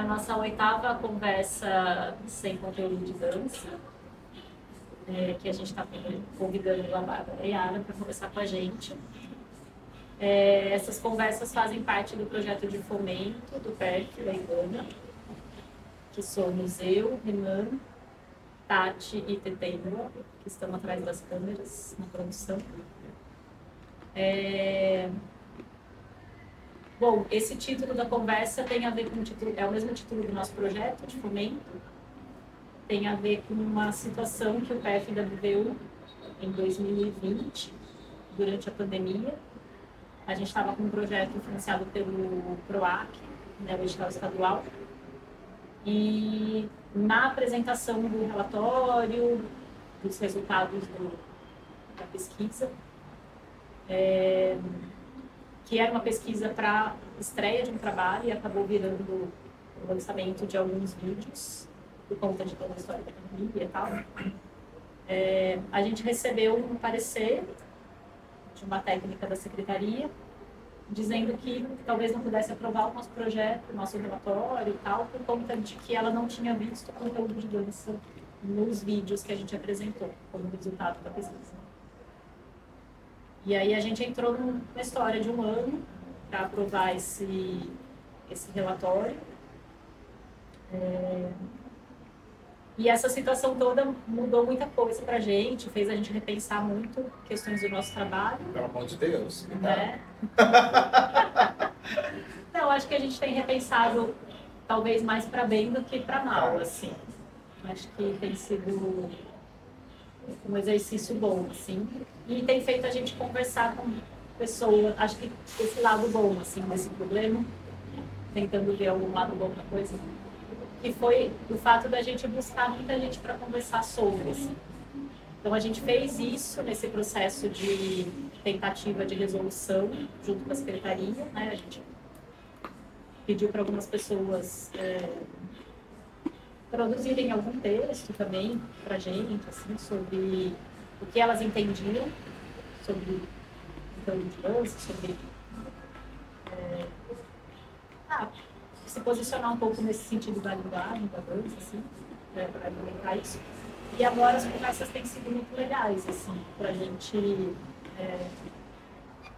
nossa 8ª conversa sem conteúdo de dança, que a gente está convidando a Bárbara e a Ana para conversar com a gente. Essas conversas fazem parte do projeto de fomento do PERC da Ivana, que somos eu, Renan, Tati e Tetênua, que estão atrás das câmeras na produção. Bom, esse título da conversa tem a ver com o título, é o mesmo título do nosso projeto de fomento, tem a ver com uma situação que o PERC viveu em 2020, durante a pandemia. A gente estava com um projeto financiado pelo PROAC, né, o edital estadual, e na apresentação do relatório, dos resultados da pesquisa, que era uma pesquisa para estreia de um trabalho e acabou virando o lançamento de alguns vídeos, por conta de toda a história da pandemia e tal. A gente recebeu um parecer de uma técnica da secretaria, dizendo que talvez não pudesse aprovar o nosso projeto, o nosso relatório e tal, por conta de que ela não tinha visto o conteúdo de dança nos vídeos que a gente apresentou como resultado da pesquisa. E aí a gente entrou numa história de um ano para aprovar esse relatório. E essa situação toda mudou muita coisa para a gente, fez a gente repensar muito questões do nosso trabalho. Pelo amor de Deus. Né? Não, acho que a gente tem repensado talvez mais para bem do que para mal, assim. Acho que tem sido um exercício bom, assim. E tem feito a gente conversar com pessoas, acho que esse lado bom, assim, desse problema, tentando ver algum lado bom da coisa, que foi o fato da gente buscar muita gente para conversar sobre, assim. Então a gente fez isso nesse processo de tentativa de resolução junto com a secretaria, né? A gente pediu para algumas pessoas produzirem algum texto também para a gente, assim, sobre o que elas entendiam sobre conteúdo de dança, sobre se posicionar um pouco nesse sentido da linguagem, da dança, assim, para alimentar isso. E agora as conversas têm sido muito legais, assim, para a gente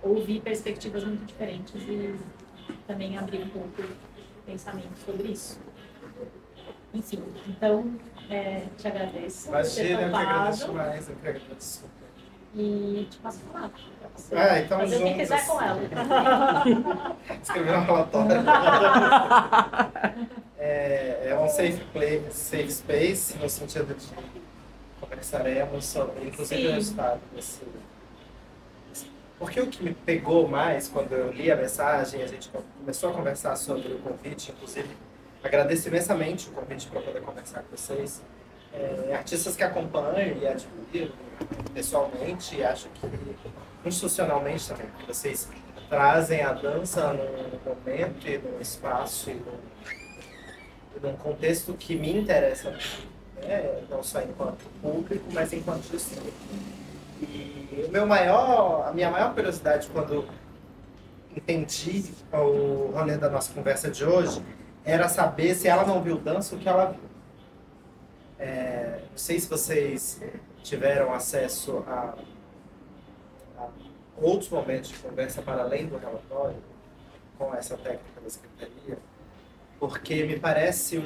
ouvir perspectivas muito diferentes e também abrir um pouco o pensamento sobre isso. Enfim, então, te agradeço por ter Imagina, eu que agradeço topado mais, eu que agradeço. e te passo a palavra para você Então fazer o que quiser juntos. com ela. Escrever um relatório. É um safe space, no sentido de conversaremos sobre, inclusive, o resultado desse. Porque o que me pegou mais quando eu li a mensagem, a gente começou a conversar sobre o convite, inclusive agradeço imensamente o convite para poder conversar com vocês. Artistas que acompanho e admiro pessoalmente, e acho que institucionalmente também, porque vocês trazem a dança num momento e num espaço e num contexto que me interessa, né? Não só enquanto público, mas enquanto discípulo. E a minha maior curiosidade quando entendi o rolê da nossa conversa de hoje era saber se ela não viu dança, o que ela viu. Não sei se vocês tiveram acesso a outros momentos de conversa para além do relatório com essa técnica da secretaria, porque me parece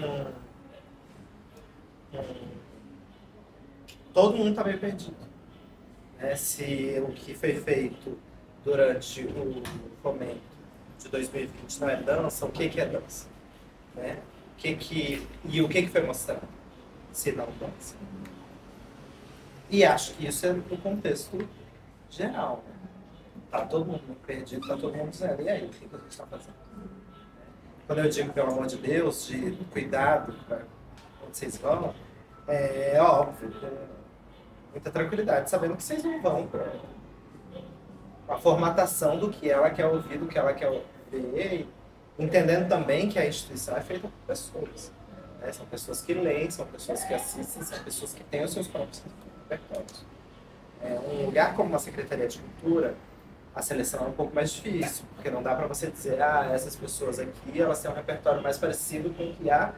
todo mundo está meio perdido. Se o que foi feito durante o fomento de 2020 não é dança, o que é dança? Né? E o que foi mostrado, se não dança? E acho que isso é no contexto geral. Né? Tá todo mundo perdido, tá todo mundo dizendo, e aí, o que a gente está fazendo? Quando eu digo, pelo amor de Deus, de cuidado para onde vocês vão, é óbvio, muita tranquilidade, sabendo que vocês não vão para a formatação do que ela quer ouvir, do que ela quer ver, entendendo também que a instituição é feita por pessoas. Né? São pessoas que leem, são pessoas que assistem, são pessoas que têm os seus próprios repertórios. Um lugar como uma Secretaria de Cultura a seleção é um pouco mais difícil, porque não dá para você dizer, essas pessoas aqui, elas têm um repertório mais parecido com o que a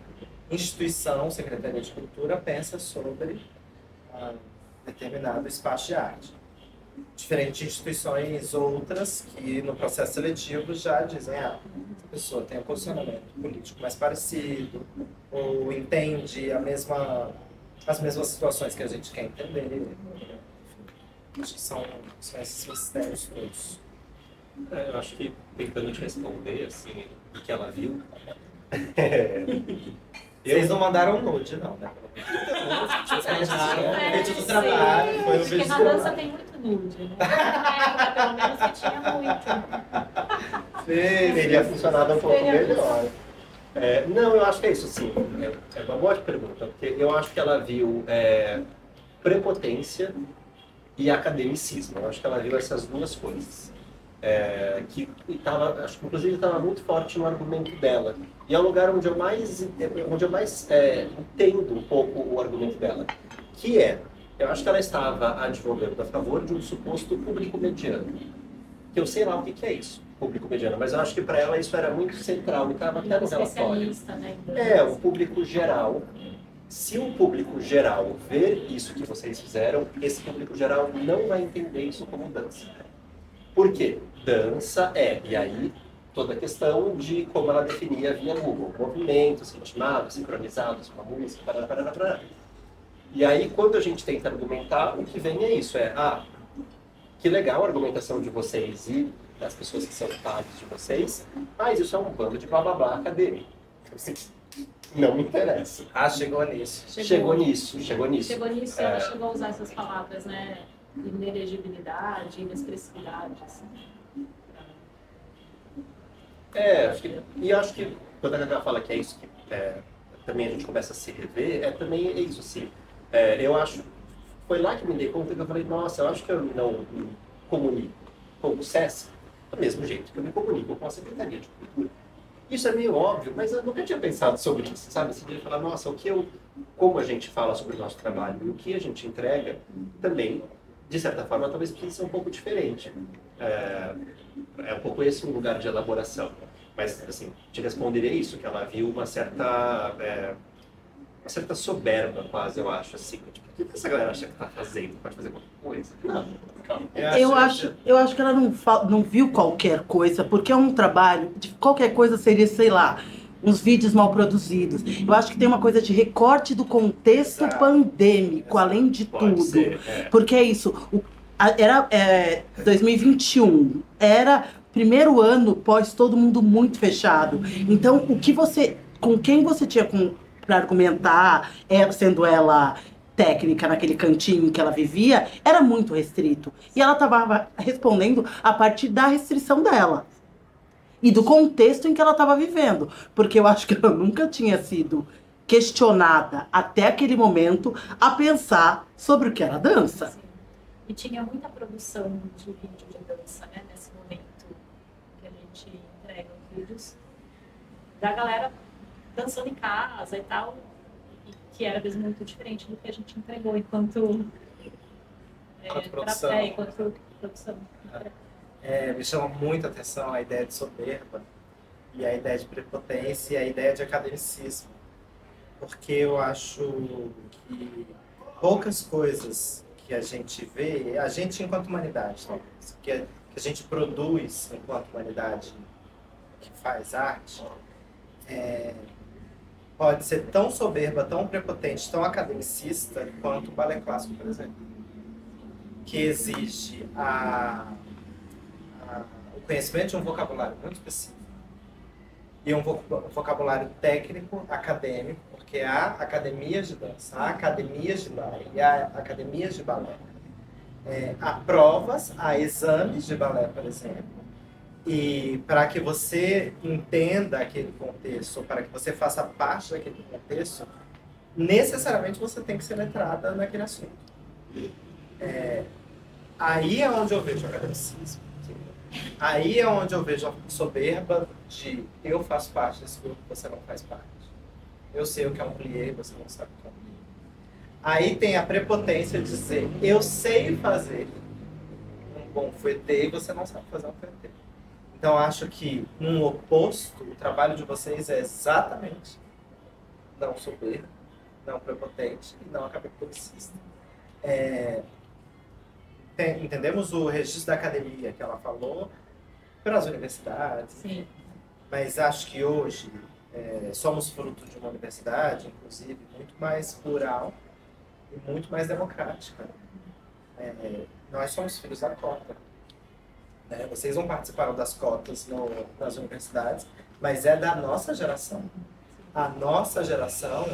instituição, Secretaria de Cultura, pensa sobre determinado espaço de arte. Diferente de instituições outras que no processo seletivo já dizem, essa pessoa tem um posicionamento político mais parecido, ou entende as mesmas situações que a gente quer entender. Acho que são esses mistérios todos. Eu acho que, tentando te responder, assim, o que ela viu... Vocês não mandaram nude, não, né? Vocês mandaram vídeo do trabalho, foi um vídeo porque na dança tem muito nude, né? Na época, pelo menos, que tinha muito. Teria funcionado um pouco melhor. Não, eu acho que é isso, sim. É uma boa pergunta, porque eu acho que ela viu prepotência e academicismo. Eu acho que ela viu essas duas coisas. Que acho que inclusive estava muito forte no argumento dela. E é o lugar onde eu mais entendo um pouco o argumento dela. Eu acho que ela estava advogando a favor de um suposto público mediano. Que eu sei lá o que é isso, público mediano, mas eu acho que para ela isso era muito central, e estava até no relatório. Né? O público geral. Se um público geral ver isso que vocês fizeram, esse público geral não vai entender isso como dança. Por quê? Dança e aí toda a questão de como ela definia via Google, movimentos ritmados, sincronizados com a música, parará. E aí quando a gente tenta argumentar, o que vem é isso, que legal a argumentação de vocês e das pessoas que são pares de vocês, mas isso é um bando de blá blá blá acadêmico. Não me interessa. Chegou nisso. Chegou nisso. E ela chegou a usar essas palavras, né? Inelegibilidade, inexpressividade, assim. Acho que quando a Cacá fala que é isso que também a gente começa a se rever, também é isso, assim. Eu acho, foi lá que me dei conta que eu falei, nossa, eu acho que eu não me comunico com o SESC do mesmo jeito que eu me comunico com a Secretaria de Cultura. Isso é meio óbvio, mas eu nunca tinha pensado sobre isso, sabe? Assim, de falar, nossa, como a gente fala sobre o nosso trabalho e o que a gente entrega também, de certa forma, talvez precise ser um pouco diferente. É um pouco esse um lugar de elaboração. Mas, assim, te responderia isso, que ela viu uma certa soberba, quase, eu acho, assim. Tipo, o que essa galera acha que tá fazendo? Pode fazer qualquer coisa? Não, calma. Eu acho que ela não viu qualquer coisa, porque é um trabalho, de qualquer coisa seria, sei lá, uns vídeos mal produzidos. Eu acho que tem uma coisa de recorte do contexto pandêmico, além de Pode tudo. ser, Porque é isso, era 2021, era primeiro ano pós todo mundo muito fechado. Então, com quem você tinha para argumentar, sendo ela técnica naquele cantinho que ela vivia, era muito restrito. E ela estava respondendo a partir da restrição dela. E do contexto em que ela estava vivendo. Porque eu acho que ela nunca tinha sido questionada até aquele momento a pensar sobre o que era dança. Sim. E tinha muita produção de vídeo de dança, né? Nesse momento que a gente entrega os vídeos. Da galera dançando em casa e tal. Que era mesmo muito diferente do que a gente entregou enquanto produção. Enquanto produção. Me chama muita atenção a ideia de soberba e a ideia de prepotência e a ideia de academicismo. Porque eu acho que poucas coisas que a gente vê, a gente enquanto humanidade, que a gente produz enquanto humanidade que faz arte, pode ser tão soberba, tão prepotente, tão academicista quanto o balé clássico, por exemplo. Que exige o conhecimento de um vocabulário muito específico e um vocabulário técnico, acadêmico, porque há academias de dança, há academias de baile e há academias de balé. Há provas, há exames de balé, por exemplo, e para que você entenda aquele contexto, ou para que você faça parte daquele contexto, necessariamente você tem que ser letrada naquele assunto. Aí é onde eu vejo o academicismo. Aí é onde eu vejo a soberba de eu faço parte desse grupo, você não faz parte. Eu sei o que é um plié, você não sabe o que é um plié. Aí tem a prepotência de dizer, eu sei fazer um bom fuetê e você não sabe fazer um fuetê. Então, acho que, no oposto, o trabalho de vocês é exatamente não soberbo, não prepotente e não academicista. Entendemos o registro da academia que ela falou para as universidades, Sim. mas acho que hoje somos fruto de uma universidade, inclusive, muito mais plural e muito mais democrática. Nós somos filhos da cota. Né? Vocês não participaram das cotas nas universidades, mas é da nossa geração. A nossa geração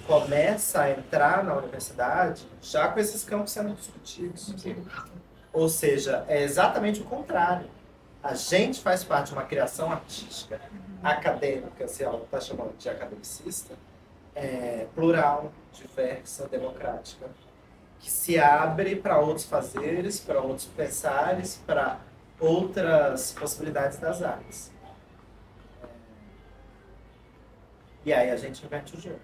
começa a entrar na universidade já com esses campos sendo discutidos. Ou seja, é exatamente o contrário. A gente faz parte de uma criação artística, acadêmica, se ela está chamando de academicista, plural, diversa, democrática, que se abre para outros fazeres, para outros pensares, para outras possibilidades das artes. E aí a gente inverte o jogo.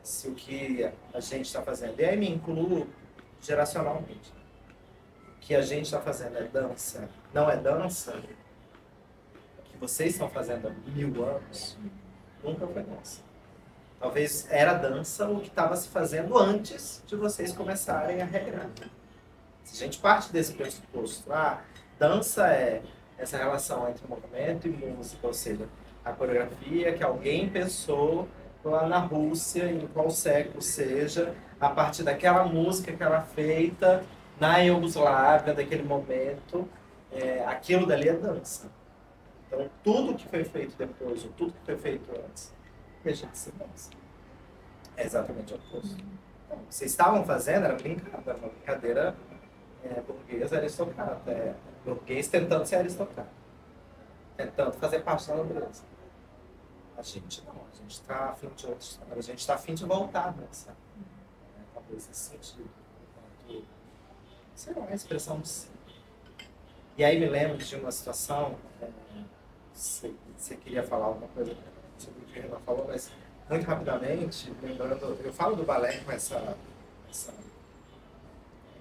Se o que a gente está fazendo, e aí me incluo geracionalmente, o que a gente está fazendo é dança, não é dança, o que vocês estão fazendo há 1000 anos, nunca foi dança. Talvez era dança o que estava se fazendo antes de vocês começarem a regrar. Se a gente parte desse pressuposto, dança é essa relação entre movimento e música, ou seja, a coreografia que alguém pensou lá na Rússia, em qual século seja, a partir daquela música que era feita na Iugoslávia, daquele momento, aquilo dali é dança. Então, tudo que foi feito depois, ou tudo que foi feito antes, deixa de ser dança. É exatamente o oposto. Então, o que vocês estavam fazendo era uma brincadeira burguesa aristocrata, burguês tentando ser aristocrata, tentando fazer parte da nobreza. A gente não, a gente está a fim de outros, a gente está a fim de voltar a dançar. Talvez nesse sentido. Enquanto, sei lá, a expressão de si. E aí me lembro de uma situação, você queria falar alguma coisa sobre o que a Renan falou, mas muito rapidamente, lembrando, eu falo do balé com essa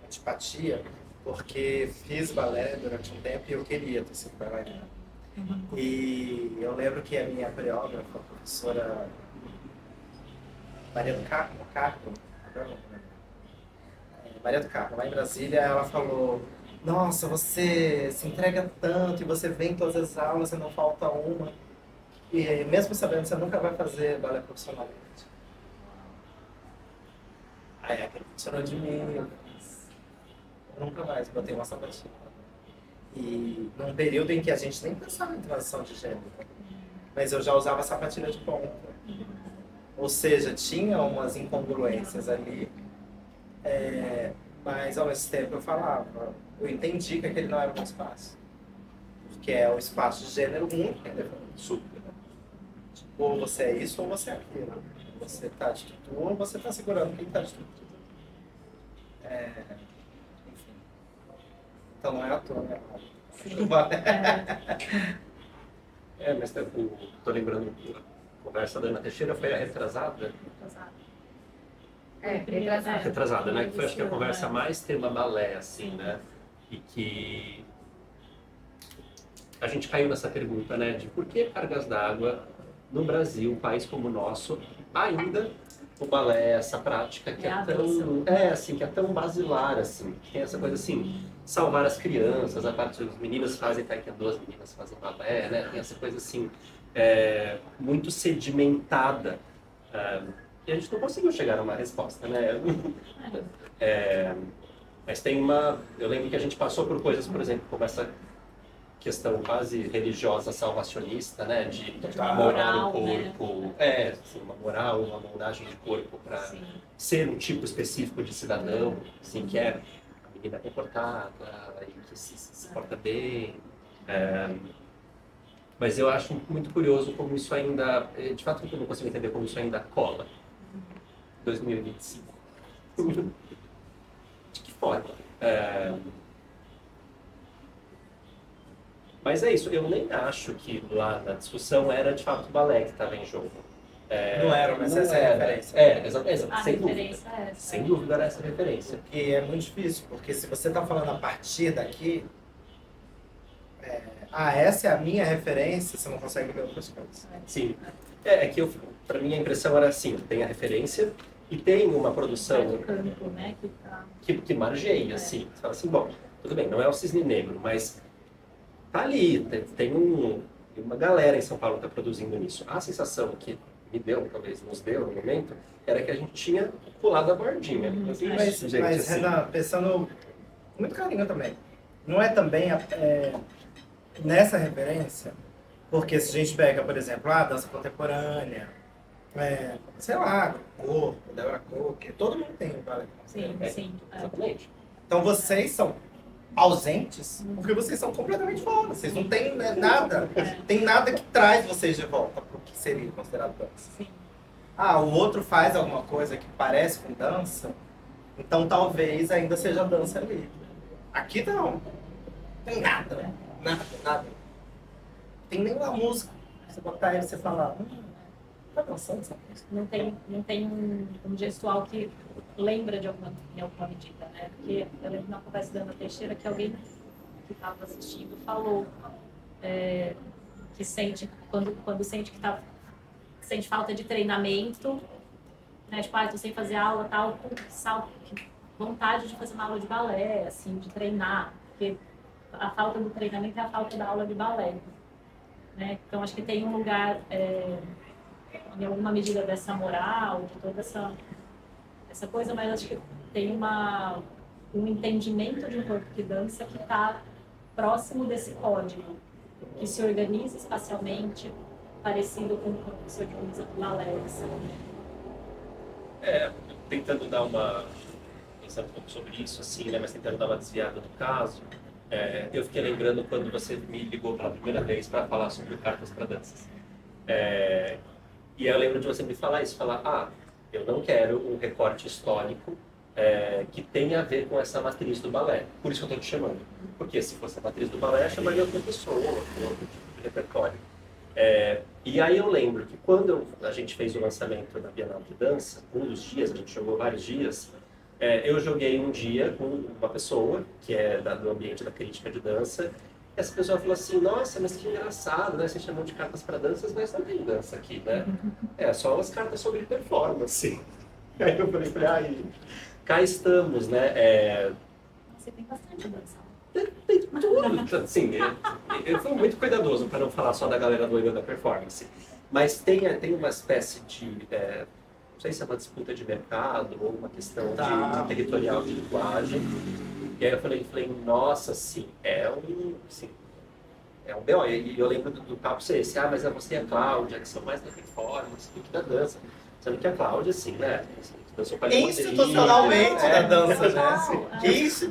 antipatia, porque fiz balé durante um tempo e eu queria ter sido bailarina. E eu lembro que a minha coreógrafa, a professora Maria do Carmo, Maria do Carmo, lá em Brasília, ela falou: nossa, você se entrega tanto e você vem em todas as aulas e não falta uma. E mesmo sabendo que você nunca vai fazer balé profissionalmente. Aí aquilo funcionou de mim, eu nunca mais botei uma sapatilha. E num período em que a gente nem pensava em transição de gênero, mas eu já usava sapatilha de ponta. Ou seja, tinha umas incongruências ali, mas ao mesmo tempo eu entendi que aquele não era o meu espaço. Porque é o espaço de gênero muito super. Tipo, ou você é isso ou você é aquilo. Você está de tutu ou você está segurando quem está de tutu. Enfim. Então não é à toa, né? Mas tô lembrando a conversa da Ana Teixeira, foi a retrasada? Retrasada, né? Que foi, acho que, a conversa mais tema balé, assim, né? E que a gente caiu nessa pergunta, né? De por que cargas d'água no Brasil, um país como o nosso, ainda o balé, essa prática que que é tão basilar, assim, que tem essa coisa assim, salvar as crianças, a parte dos meninos fazem taekwondo, as meninas fazem balé, né? Tem essa coisa assim, muito sedimentada, e a gente não conseguiu chegar a uma resposta, né? Mas tem eu lembro que a gente passou por coisas, por exemplo, como essa questão quase religiosa salvacionista, né, de morar o corpo, assim, uma moral, uma moldagem de corpo para ser um tipo específico de cidadão, assim, que é a menina comportada e que se porta bem. Mas eu acho muito curioso como isso ainda, de fato, eu não consigo entender como isso ainda cola. 2025. De que forma? Mas é isso, eu nem acho que lá na discussão era de fato o balé que estava em jogo. Não era, mas Não essa é a era. referência. A sem dúvida. referência é essa. Sem dúvida era essa referência. E é muito difícil, porque se você está falando a partir daqui, essa é a minha referência, você não consegue ver outras coisas. Sim. Pra mim a impressão era assim, tem a referência e tem uma produção Do campo, né? Que tá... que margeia, assim. Você fala assim, bom, tudo bem, não é o cisne negro, mas tá ali, tem uma galera em São Paulo que está produzindo nisso. A sensação que me deu, talvez nos deu no momento, era que a gente tinha pulado a bordinha. Assim, Mas, assim. Renan, pensando com muito carinho também, não é também nessa referência, porque se a gente pega, por exemplo, a dança contemporânea, sei lá, corpo, Débora Cook, todo mundo tem um balé. Sim, sim. Exatamente. Então vocês são ausentes porque vocês são completamente fora. Vocês não têm nada. Tem nada que traz vocês de volta para o que seria considerado dança. Sim. O outro faz alguma coisa que parece com dança, então talvez ainda seja dança livre. Aqui não. Tem nada. Nada. Tem nem uma música. Você botar aí e você falar, tá dançando essa música? Não tem um gestual que lembra em alguma medida, né? Porque eu lembro na conversa da Ana Teixeira que alguém que estava assistindo falou que sente, quando sente que sente falta de treinamento, né? Tipo, tô sem fazer aula, tal, vontade de fazer uma aula de balé, assim, de treinar, porque a falta do treinamento é a falta da aula de balé, né? Então, acho que tem um lugar, em alguma medida, dessa moral, de toda essa coisa, mas acho que tem um entendimento de um corpo que dança que está próximo desse código, que se organiza espacialmente, parecido com o corpo que se organiza com balé. Tentando dar pensando um pouco sobre isso, assim, né, mas tentando dar uma desviada do caso, eu fiquei lembrando quando você me ligou pela primeira vez para falar sobre cartas para danças. E eu lembro de você me falar isso, eu não quero um recorte histórico que tenha a ver com essa matriz do balé. Por isso que eu estou te chamando. Porque se fosse a matriz do balé, eu chamaria outra pessoa, outro tipo de repertório. E aí eu lembro que quando a gente fez o lançamento da Bienal de Dança, um dos dias, a gente jogou vários dias, eu joguei um dia com uma pessoa que é do ambiente da crítica de dança. Essa pessoa falou assim, nossa, mas que engraçado, né? Vocês chamam de cartas para danças, mas não tem dança aqui, né? Só umas cartas sobre performance. Aí eu falei, cá estamos, né? Você tem bastante dança. Tem tudo, assim, eu fui muito cuidadoso para não falar só da galera doida da performance. Mas tem uma espécie de, não sei se é uma disputa de mercado ou uma questão de territorial de linguagem. E aí eu falei, nossa, sim, é um B.O. E eu lembro do papo ser esse, mas você e a Cláudia, que são mais da performance do que da dança. Sendo que a Cláudia, assim, né? Dançou com a institucionalmente da dança, né?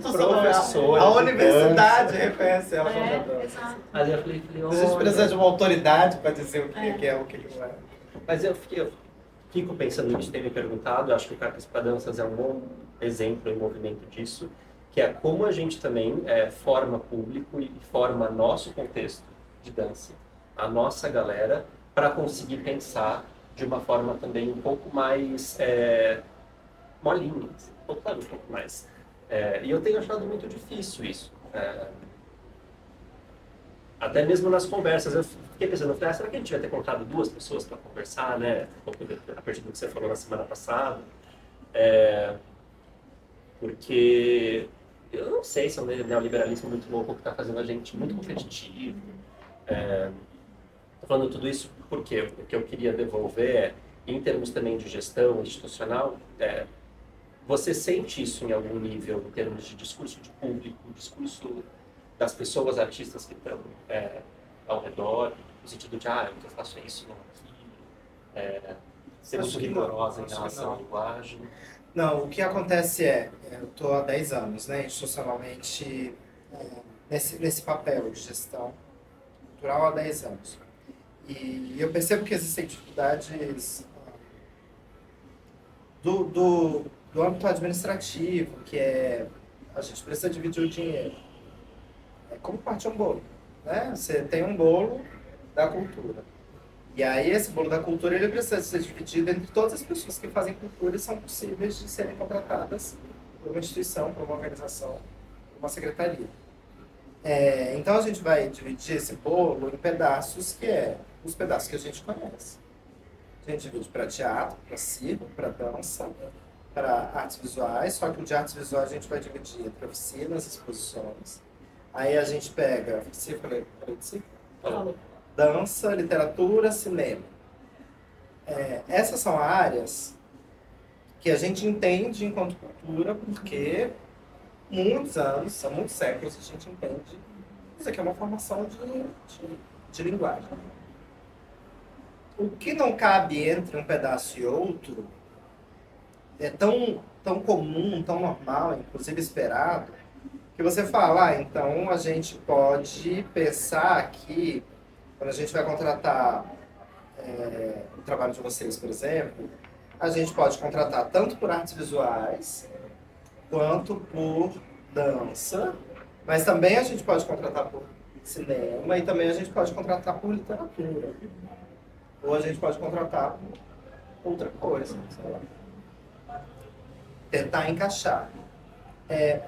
Professora. A universidade reconhece ela como da dança. Exato. Mas eu falei, A gente precisa de uma autoridade para dizer o que é o que não é. Mas eu fico pensando nisso, tem me perguntado, acho que o Cartas para Danças é um bom exemplo em movimento disso, que é como a gente também forma público e forma nosso contexto de dança, a nossa galera, para conseguir pensar de uma forma também um pouco mais molinha, um pouco mais. E eu tenho achado muito difícil isso. Até mesmo nas conversas, eu fiquei pensando, será que a gente vai ter colocado 2 pessoas para conversar, né? A partir do que você falou na semana passada. Porque eu não sei se é um neoliberalismo muito louco que está fazendo a gente muito competitivo. Estou falando tudo isso porque o que eu queria devolver em termos também de gestão institucional, você sente isso em algum nível, em termos de discurso de público, discurso das pessoas, artistas que estão ao redor, no sentido de, eu faço isso, não aquilo, ser muito rigorosa em relação à linguagem? Não, o que acontece eu estou há 10 anos, né, institucionalmente, nesse papel de gestão cultural há 10 anos. E eu percebo que existem dificuldades do âmbito administrativo, que a gente precisa dividir o dinheiro. É como partir um bolo, né? Você tem um bolo da cultura. E aí esse bolo da cultura ele precisa ser dividido entre todas as pessoas que fazem cultura e são possíveis de serem contratadas por uma instituição, por uma organização, por uma secretaria. Então a gente vai dividir esse bolo em pedaços que é os pedaços que a gente conhece. A gente divide para teatro, para circo, para dança, para artes visuais, só que o de artes visuais a gente vai dividir entre oficinas, exposições. Aí a gente pega falei de circo? Falou. Dança, literatura, cinema. Essas são áreas que a gente entende enquanto cultura porque muitos anos, há muitos séculos, a gente entende isso aqui é uma formação de linguagem. O que não cabe entre um pedaço e outro é tão comum, tão normal, inclusive esperado, que você fala, então a gente pode pensar que quando a gente vai contratar o trabalho de vocês, por exemplo, a gente pode contratar tanto por artes visuais quanto por dança, mas também a gente pode contratar por cinema e também a gente pode contratar por literatura. Ou a gente pode contratar por outra coisa, sei lá. Tentar encaixar.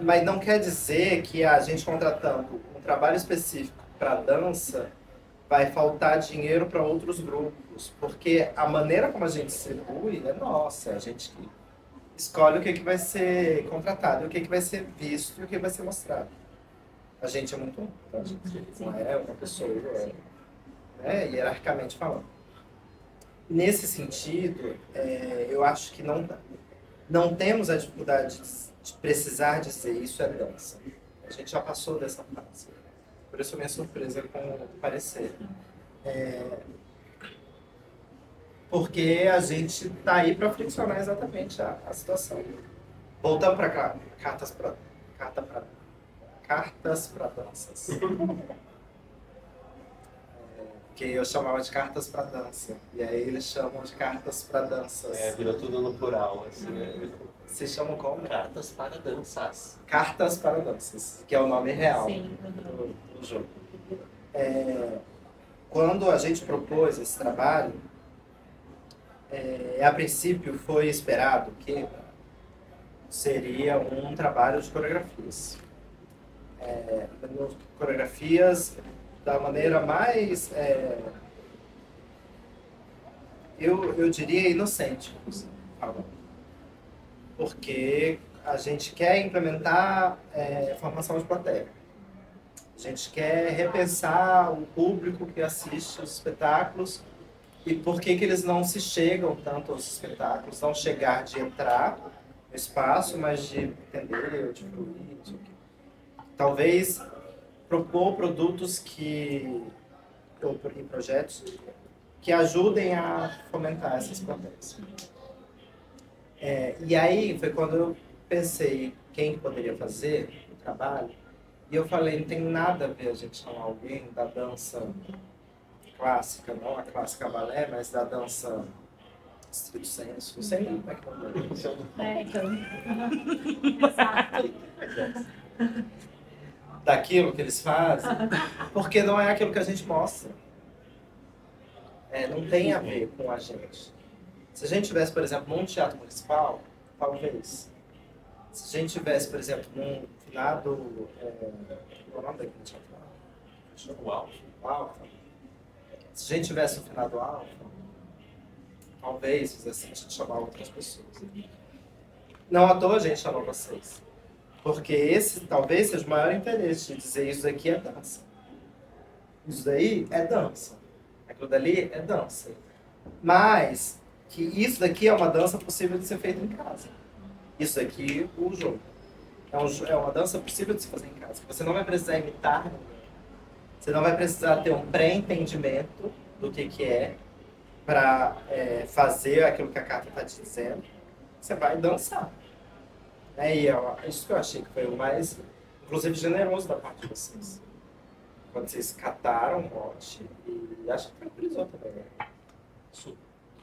Mas não quer dizer que a gente contratando um trabalho específico para dança vai faltar dinheiro para outros grupos, porque a maneira como a gente distribui é nossa, a gente que escolhe o que vai ser contratado, o que vai ser visto e o que vai ser mostrado. A gente é muito a gente não é uma pessoa, hierarquicamente falando. Nesse sentido, eu acho que não temos a dificuldade de precisar dizer isso é dança. A gente já passou dessa fase. Por isso a minha surpresa com o parecer. Porque a gente está aí para friccionar exatamente a situação. Voltando para cá, cartas para danças. Que eu chamava de cartas para dança. E aí eles chamam de cartas para danças. Virou tudo no plural, assim, né? Vocês chamam como? Cartas para danças. Cartas para danças, que é o nome real Sim. do jogo. Quando a gente propôs esse trabalho, a princípio foi esperado que seria um trabalho de coreografias. Coreografias da maneira mais, eu diria, inocente, porque a gente quer implementar formação de plateia. A gente quer repensar o público que assiste os espetáculos e por que eles não se chegam tanto aos espetáculos, não chegar de entrar no espaço, mas de entender, de fluir, não sei o quê. Talvez propor produtos e projetos que ajudem a fomentar essas plateias. E aí foi quando eu pensei quem poderia fazer o trabalho, e eu falei, não tem nada a ver a gente chamar alguém da dança clássica, não a clássica balé, mas da dança estrito sensu, não sei nem como é que Exato. daquilo que eles fazem, porque não é aquilo que a gente mostra. Não tem a ver com a gente. Se a gente tivesse, por exemplo, num teatro municipal, talvez. Se a gente tivesse, por exemplo, num finado... qual é o nome daquele teatro? O Alfa. Se a gente tivesse no finado Alfa, talvez fizesse sentido chamar outras pessoas. Não à toa a gente chamou vocês. Porque esse talvez seja o maior interesse de dizer isso daqui é dança. Isso daí é dança. Aquilo dali é dança. Mas que isso daqui é uma dança possível de ser feita em casa. Isso daqui, o jogo. É uma dança possível de se fazer em casa. Você não vai precisar imitar ninguém. Você não vai precisar ter um pré-entendimento do que é para fazer aquilo que a carta está te dizendo. Você vai dançar. E isso que eu achei que foi o mais, inclusive, generoso da parte de vocês. Quando vocês cataram o mote e acho que tranquilizou também, né?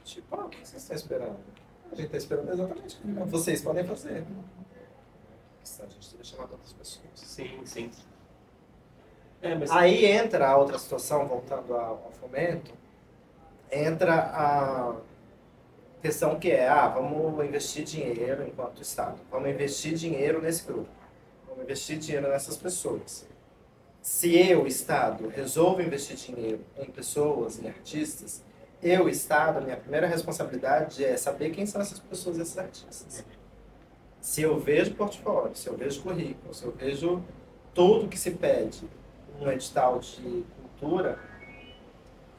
Tipo, o que vocês estão esperando? A gente está esperando exatamente o que vocês podem fazer. A gente teria chamado outras pessoas. Sim, sim. Mas... Aí entra a outra situação, voltando ao fomento, entra a questão que é, vamos investir dinheiro enquanto Estado, vamos investir dinheiro nesse grupo, vamos investir dinheiro nessas pessoas. Se eu, Estado, resolvo investir dinheiro em pessoas, em artistas, eu, Estado, a minha primeira responsabilidade é saber quem são essas pessoas, esses artistas. Se eu vejo portfólio, se eu vejo currículo, se eu vejo tudo que se pede no edital de cultura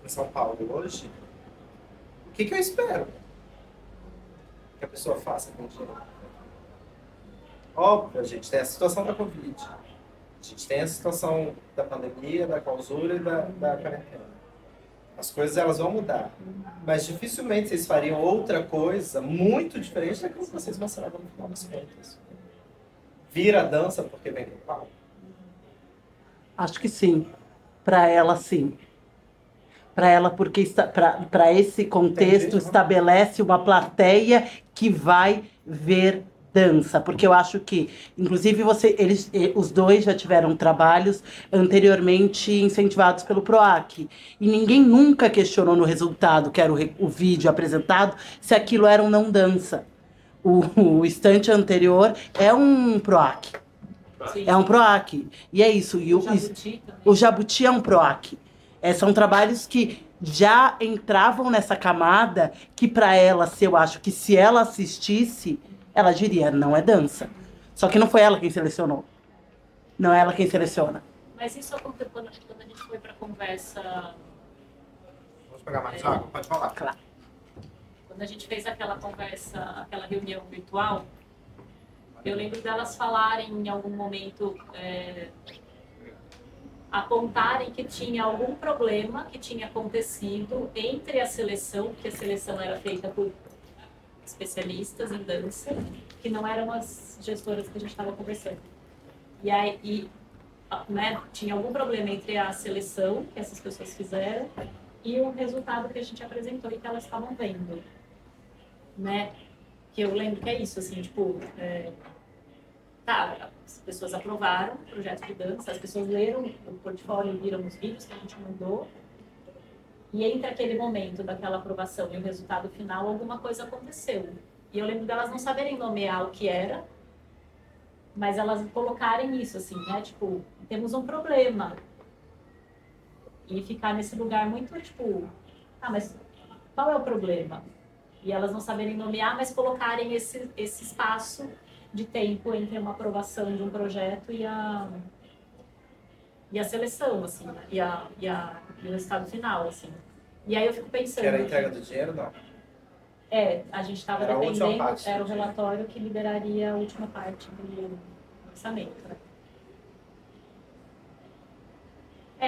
em São Paulo hoje, o que eu espero que a pessoa faça com o dinheiro? Óbvio, a gente tem a situação da Covid, a gente tem a situação da pandemia, da clausura e da quarentena. As coisas elas vão mudar, mas dificilmente vocês fariam outra coisa muito diferente daquilo que vocês mostraram no final das contas. Vira a dança porque vem do pau. Acho que sim. Para ela, sim. Para ela, porque para esse contexto Entendi. estabelece uma plateia que vai ver dança, porque eu acho que, inclusive, os dois já tiveram trabalhos anteriormente incentivados pelo PROAC, e ninguém nunca questionou no resultado, que era o vídeo apresentado, se aquilo era um não dança. O instante anterior é um PROAC. Sim. É um PROAC. E é isso. E O Jabuti também. o Jabuti é um PROAC. São trabalhos que já entravam nessa camada que, para ela, eu acho que se ela assistisse, ela diria, não é dança. Só que não foi ela quem selecionou. Não é ela quem seleciona. Mas isso aconteceu quando a gente foi para conversa. Vamos pegar mais água? Pode falar. Claro. Quando a gente fez aquela conversa, aquela reunião virtual, eu lembro delas falarem em algum momento, apontarem que tinha algum problema que tinha acontecido entre a seleção, que a seleção era feita por especialistas em dança, que não eram as gestoras que a gente estava conversando. E aí, né, tinha algum problema entre a seleção que essas pessoas fizeram e o resultado que a gente apresentou e que elas estavam vendo, né? Que eu lembro que é isso, assim, tipo, as pessoas aprovaram o projeto de dança, as pessoas leram o portfólio, viram os vídeos que a gente mandou, e entre aquele momento daquela aprovação e o resultado final, alguma coisa aconteceu. E eu lembro delas não saberem nomear o que era, mas elas colocarem isso, assim, né? Tipo, temos um problema. E ficar nesse lugar muito, tipo, mas qual é o problema? E elas não saberem nomear, mas colocarem esse espaço de tempo entre uma aprovação de um projeto e a seleção, assim, né? e o resultado final, assim. E aí eu fico pensando... Que era a entrega do dinheiro, não? A gente estava Era a última dependendo, parte, era o relatório que liberaria a última parte do orçamento, né?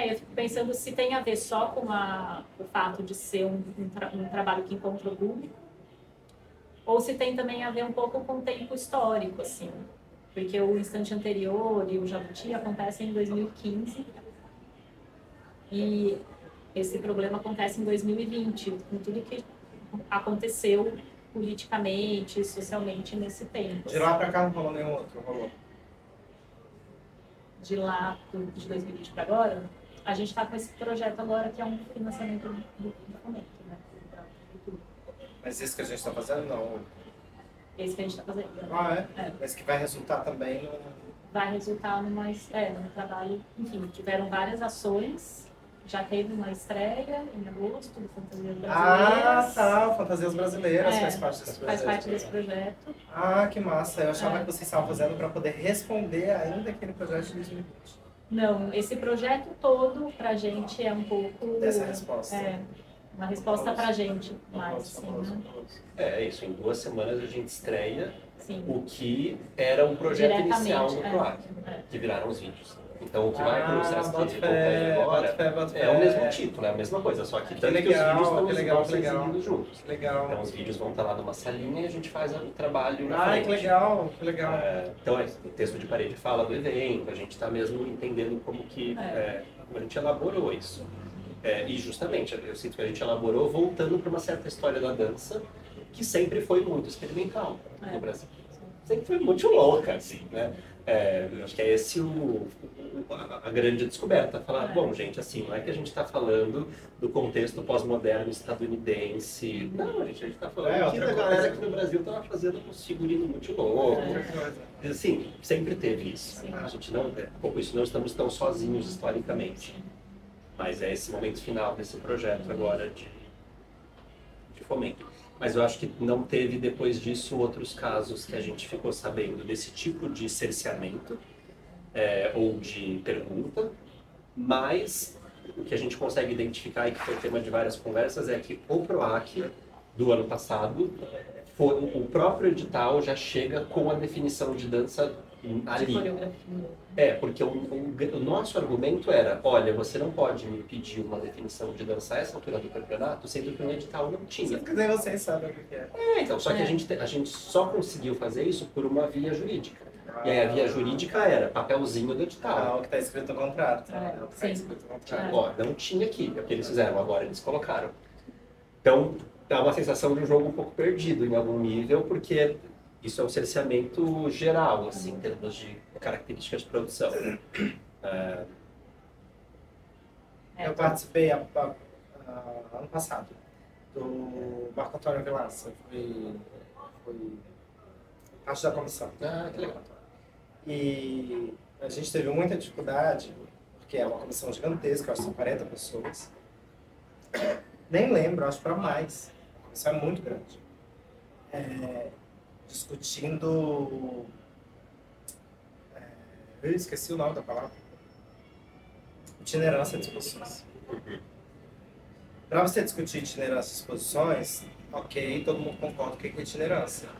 Eu fico pensando se tem a ver só com o fato de ser um trabalho que encontra o público, ou se tem também a ver um pouco com o tempo histórico, assim. Porque o instante anterior e o Jabuti acontecem em 2015 e esse problema acontece em 2020, com tudo que aconteceu politicamente, socialmente nesse tempo. De lá pra cá não rolou nenhum outro, rolou. De lá, de 2020 para agora, a gente está com esse projeto agora que é um financiamento do fomento, né? Mas esse que a gente está fazendo, não. Esse que a gente está fazendo. Mas que vai resultar também no... Vai resultar num trabalho, enfim, tiveram várias ações, já teve uma estreia em agosto do Fantasias Brasileiras. Fantasias Brasileiras faz parte desse projeto. Faz parte desse projeto. Que massa. Eu achava que vocês estavam fazendo para poder responder ainda aquele projeto de 2020. Não, esse projeto todo pra gente é um pouco... Dessa resposta. Uma resposta pra gente, mais, sim, né? É isso, em 2 semanas a gente estreia Sim. o que era um projeto inicial no PROAC, é. que viraram os vídeos. Então o que vai para o Sesc bota Companhia fé, agora bota fé. é o mesmo título, é a mesma coisa, só que tanto legal, que os vídeos que legal, vão ser que legal. exibidos juntos. Que legal. Então os vídeos vão estar lá numa salinha e a gente faz o trabalho na Que frente. legal, que legal. Então o texto de parede fala do evento, a gente está mesmo entendendo como que como a gente elaborou isso. E justamente, eu sinto que a gente elaborou voltando para uma certa história da dança que sempre foi muito experimental no Brasil. Sempre foi muito louca, assim, né? Eu acho que é esse a grande descoberta. Falar, bom, gente, assim, não é que a gente está falando do contexto pós-moderno estadunidense. Não, a gente está falando que outra a galera coisa. aqui no Brasil estava fazendo um figurino muito louco. Outra coisa. Assim, sempre teve isso. Sim. A gente não, por isso não estamos tão sozinhos historicamente. Mas é esse momento final desse projeto agora de fomento. Mas eu acho que não teve depois disso outros casos que a gente ficou sabendo desse tipo de cerceamento ou de pergunta, mas o que a gente consegue identificar e que foi tema de várias conversas é que o PROAC do ano passado, o próprio edital já chega com a definição de dança De ali. coreografia. Porque o nosso argumento era, olha, você não pode me pedir uma definição de dança a essa altura do campeonato, sendo que no edital não tinha. Se quiser, vocês sabem o que é. Então, só que a gente só conseguiu fazer isso por uma via jurídica. E aí a via jurídica era papelzinho do Ah, edital. o que está escrito no contrato. É, O que está sim. escrito no contrato. Ó, não tinha aqui, é o que eles fizeram, agora eles colocaram. Então, dá uma sensação de um jogo um pouco perdido em algum nível, porque isso é um cerceamento geral, assim, em termos de características de produção. Eu participei ano passado do Marco Antônio Vilaça. Fui parte da comissão. Que legal. E a gente teve muita dificuldade, porque é uma comissão gigantesca, acho que são 40 pessoas. Nem lembro, acho para mais. A comissão é muito grande. Discutindo... eu esqueci o nome da palavra. Itinerância de exposições. Para você discutir itinerância de exposições, ok, todo mundo concorda que é itinerância,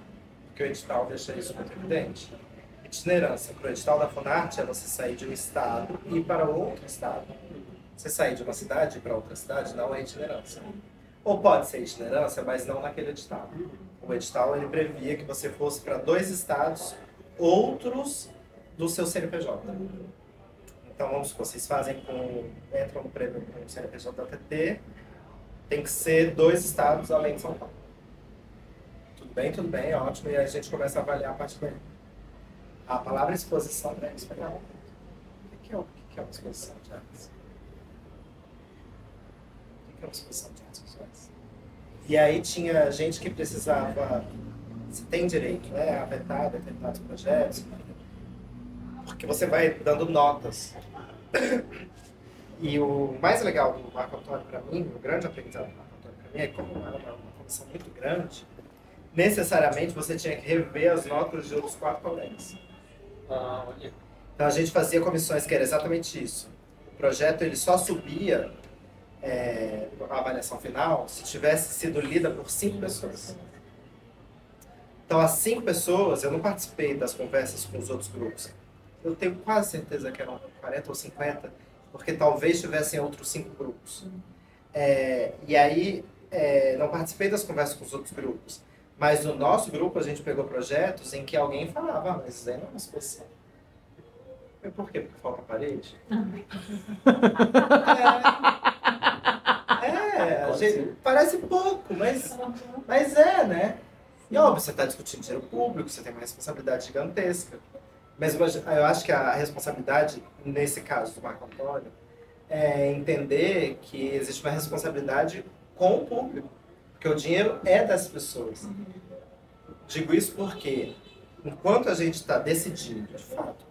porque o edital deixa isso muito evidente. Itinerância para o edital da Funarte é você sair de um estado e ir para outro estado. Você sair de uma cidade para outra cidade não é itinerância. Ou pode ser itinerância, mas não naquele edital. O edital ele previa que você fosse para 2 estados, outros do seu CNPJ. Então, vamos supor, vocês entram no prêmio com o CNPJ da TT, tem que ser 2 estados além de São Paulo. Tudo bem, ótimo, e aí a gente começa a avaliar a parte daí. A palavra exposição é espanhol. O que é uma exposição de artes? O que é uma exposição de artes visuais? E aí tinha gente que precisava, se tem direito, né, a vetar determinados projetos, porque você vai dando notas. E o mais legal do Marco Antônio para mim, o grande aprendizado do Marco Antônio para mim, é como era uma comissão muito grande, necessariamente você tinha que rever as notas de outros 4 colegas. Então a gente fazia comissões que era exatamente isso. O projeto ele só subia a avaliação final se tivesse sido lida por 5 pessoas. Então as 5 pessoas, eu não participei das conversas com os outros grupos. Eu tenho quase certeza que eram 40 ou 50, porque talvez tivessem outros 5 grupos. E aí, não participei das conversas com os outros grupos. Mas no nosso grupo, a gente pegou projetos em que alguém falava, mas isso aí não é uma exposição. E por quê? Porque falta parede? Parece pouco, mas é, né? E óbvio, você está discutindo dinheiro público, você tem uma responsabilidade gigantesca. Mas eu acho que a responsabilidade, nesse caso do Marco Antônio, é entender que existe uma responsabilidade com o público. Porque o dinheiro é das pessoas. Digo isso porque, enquanto a gente está decidindo, de fato,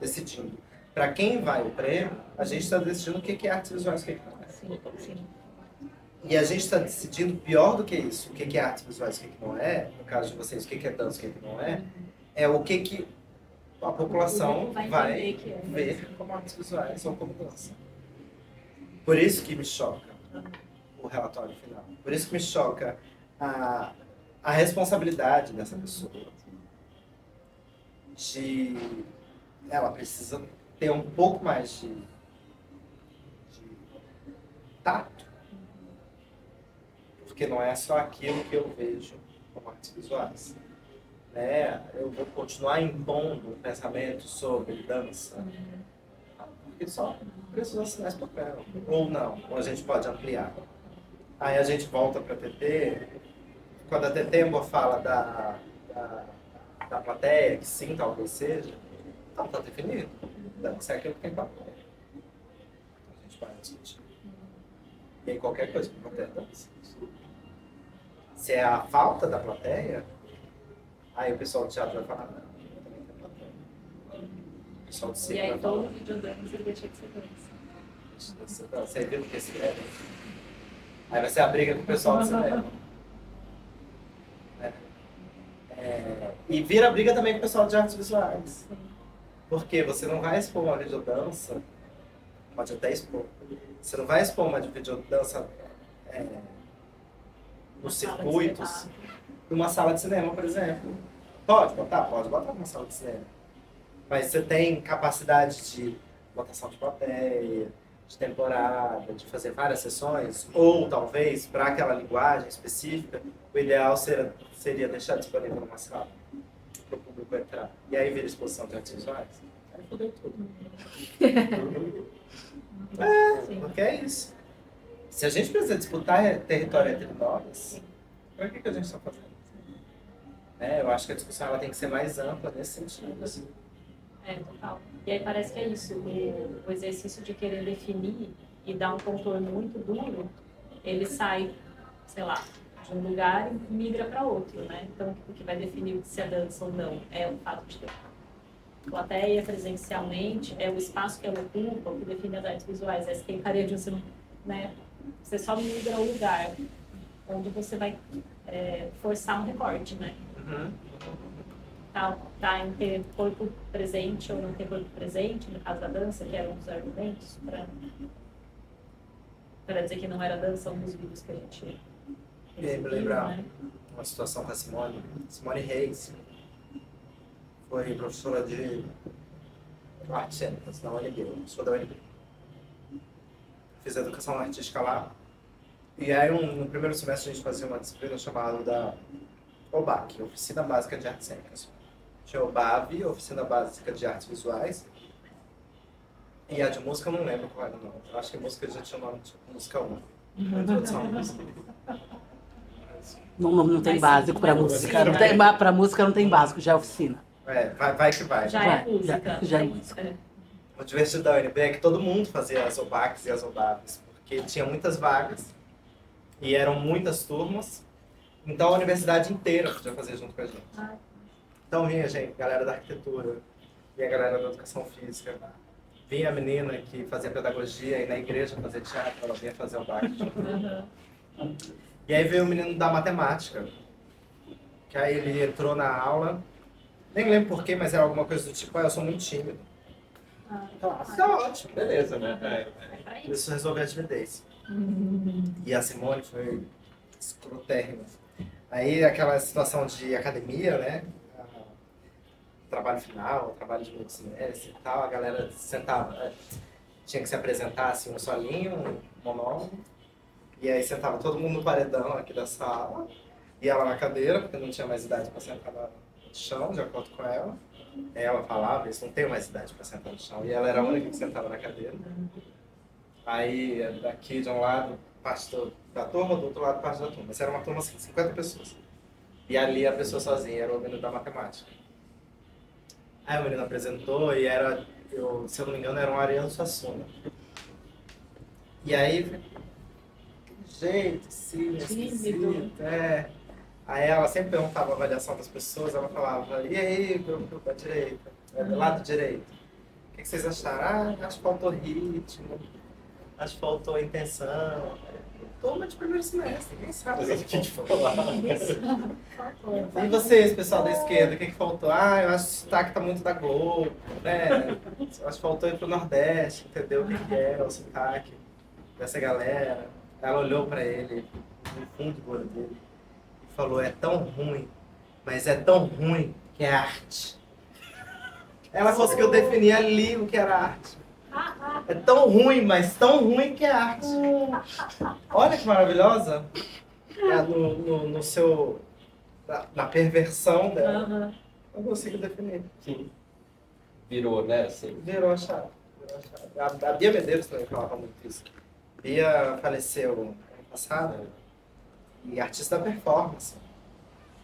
para quem vai o prêmio, a gente está decidindo o que é artes visuais e o que não é. Sim. E a gente está decidindo pior do que isso, o que é artes visuais e o que não é, no caso de vocês, o que é dança e o que não é o que a população vai ver como artes visuais ou como dança. Por isso que me choca o relatório final. Por isso que me choca a responsabilidade dessa pessoa. Ela precisa ter um pouco mais de tato. Porque não é só aquilo que eu vejo como artes visuais. Eu vou continuar impondo um pensamento sobre dança, porque só precisa assinar esse papel. Ou não, ou a gente pode ampliar. Aí a gente volta para a TT, quando a TT fala da plateia, que sim, talvez seja, Então, tá definido. Dança é aquilo que tem papel. A gente vai discutir. E aí qualquer coisa que a plateia dança. Se é a falta da plateia, aí o pessoal do teatro vai falar, não, também tem plateia. O pessoal do E circo aí vai falar, todo vídeo dança ele deixa de ser dança. você viu o que se deve? Aí vai ser a briga com o pessoal do cinema. E vira briga também com o pessoal de artes visuais. Porque você não vai expor uma videodança, pode até expor, você não vai expor uma videodança nos circuitos, numa sala de cinema, por exemplo. Pode botar numa sala de cinema. Mas você tem capacidade de lotação de plateia, de temporada, de fazer várias sessões, ou talvez, para aquela linguagem específica, o ideal seria deixar disponível numa sala para o público entrar. E aí vira exposição de artes visuais. Aí fodeu tudo. Porque é isso. Se a gente precisa disputar território entre nós, para que a gente está fazendo? Eu acho que a discussão ela tem que ser mais ampla nesse sentido. Assim. Total. E aí parece que é isso, o exercício de querer definir e dar um contorno muito duro, ele sai, sei lá, de um lugar e migra para outro, né? Então, o que vai definir se é dança ou não é o fato de ter plateia presencialmente, é o espaço que ela ocupa, o que define as artes visuais. Se tem parede, você não, né? Você só migra o lugar onde você vai forçar um recorte, né? Tá em ter corpo presente ou não ter corpo presente, no caso da dança, que era um dos argumentos para dizer que não era dança, um dos vídeos que a gente E aí me lembrar uma situação com a Simone Reis, foi professora de artes cênicas na UNB, sou da UNB. Fiz educação artística lá, e aí no primeiro semestre a gente fazia uma disciplina chamada da OBAC, Oficina Básica de Artes Cênicas. Tinha o BAV, Oficina Básica de Artes Visuais, e a de música eu não lembro qual era o nome. Eu acho que a música já tinha o nome de música 1. Introdução à música. Não tem básico para música. Não tem, para música não tem básico, já é oficina. Vai que vai. Já Né? é música. Já é música. O divertido da UNB é que todo mundo fazia as OBACs e as OBAVs, porque tinha muitas vagas e eram muitas turmas, então a universidade inteira podia fazer junto com a gente. Então vinha, gente, galera da arquitetura, vinha a galera da educação física, vinha a menina que fazia pedagogia e na igreja fazia teatro, ela vinha fazer OBAC. E aí veio o menino da matemática, que aí ele entrou na aula, nem lembro porquê, mas era alguma coisa do tipo, eu sou muito tímido. Tá ótimo. Beleza, né? Isso resolveu a timidez. E a Simone foi escrotérrima. Aí aquela situação de academia, né? Trabalho final, trabalho de meio semestre e tal, a galera sentava, tinha que se apresentar assim, um solinho, um monólogo, e aí sentava todo mundo no paredão aqui da sala, e ela na cadeira, porque não tinha mais idade para sentar no chão, de acordo com ela. Ela falava, isso não tem mais idade para sentar no chão, e ela era a única que sentava na cadeira. Aí daqui de um lado, parte da turma, do outro lado, parte da turma. Mas era uma turma assim, 50 pessoas. E ali a pessoa sozinha era o menino da matemática. Aí o menino apresentou e era, se eu não me engano, era um Ariano Suassuna. E aí, gente, sim, esquisito, Aí ela sempre perguntava a avaliação das pessoas, ela falava, e aí, grupo da direita, do lado direito, o que vocês acharam? Acho que faltou ritmo, acho que faltou intenção. Turma de primeiro semestre, quem sabe? Mas a gente falar. E vocês, pessoal da esquerda, o que faltou? Eu acho que o sotaque tá muito da Globo, né? Eu acho que faltou ir pro Nordeste, entendeu o que é o sotaque dessa galera. Ela olhou pra ele, no fundo do olho dele, e falou, é tão ruim, mas é tão ruim que é arte. Ela conseguiu definir ali o que era arte. É tão ruim, mas tão ruim que é arte. Olha que maravilhosa. No seu... Na perversão dela. Eu consigo definir. Sim. Virou, né? Assim. Virou a chave. A Bia Medeiros também falava muito isso. Bia faleceu ano passado. E artista da performance.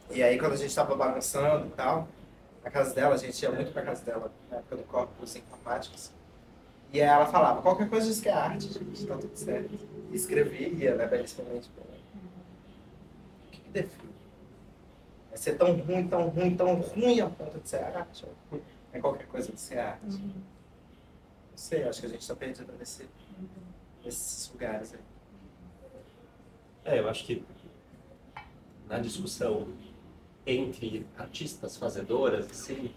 E aí quando a gente estava bagunçando e tal, na casa dela, a gente ia muito pra casa dela na época do Corpus Informáticos. E ela falava, qualquer coisa diz que é arte, gente, tá tudo certo. E escrevia, né, belíssimamente. O que define? É ser tão ruim, tão ruim, tão ruim a ponto de ser arte? Ou é qualquer coisa de ser arte? Não sei, acho que a gente tá perdido nesses lugares aí. Eu acho que na discussão entre artistas fazedoras, assim,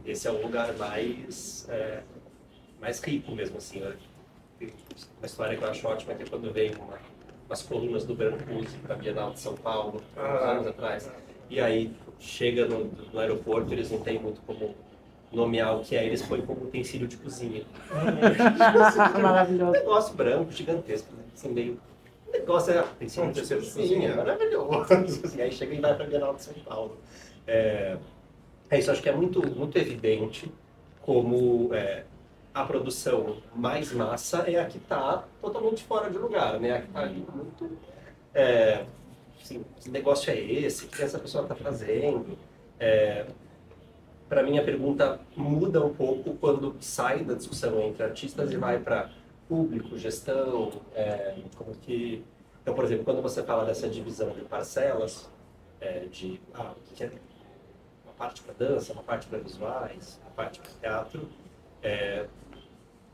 esse é o lugar mais rico mesmo, assim. Tem uma história que eu acho ótima, que é quando veio umas colunas do Brancusi para a Bienal de São Paulo, uns anos atrás, e aí chega no aeroporto, eles não têm muito como nomear o que é, eles põem como utensílio de cozinha. Maravilhoso. Um negócio branco, gigantesco, assim, meio... O negócio é utensílio de cozinha, maravilhoso. E aí chega e vai para a Bienal de São Paulo. Isso, acho que é muito, muito evidente como a produção mais massa é a que está totalmente fora de lugar, né? A que está ali muito... assim, que negócio é esse? O que essa pessoa está fazendo? Para mim, a pergunta muda um pouco quando sai da discussão entre artistas e vai para público, gestão, como que... Então, por exemplo, quando você fala dessa divisão de parcelas, o que é uma parte para dança, uma parte para visuais, uma parte para teatro,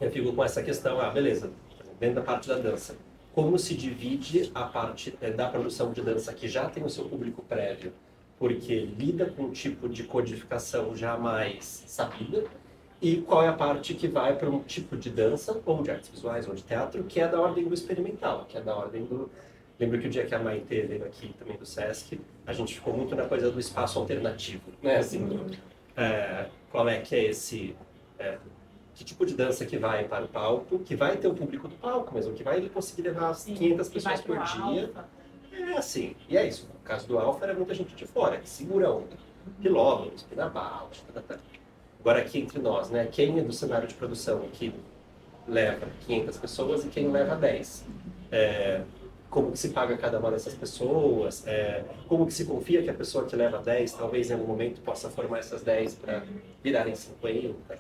eu fico com essa questão, beleza, dentro da parte da dança, como se divide a parte da produção de dança que já tem o seu público prévio, porque lida com um tipo de codificação já mais sabida, e qual é a parte que vai para um tipo de dança, ou de artes visuais, ou de teatro, que é da ordem do experimental, que é da ordem do... Lembro que o dia que a Maitê veio aqui também do Sesc, a gente ficou muito na coisa do espaço alternativo, né? Assim, qual é que é esse... que tipo de dança que vai para o palco, que vai ter o público do palco mesmo, que vai conseguir levar 500 pessoas por dia. Assim, e é isso. No caso do Alfa, era muita gente de fora, que segura a onda. Pilómetros, Pinabal, Agora aqui entre nós, né? Quem é do cenário de produção que leva 500 pessoas e quem leva 10? Como que se paga cada uma dessas pessoas? Como que se confia que a pessoa que leva 10, talvez em algum momento possa formar essas 10 para virarem 50?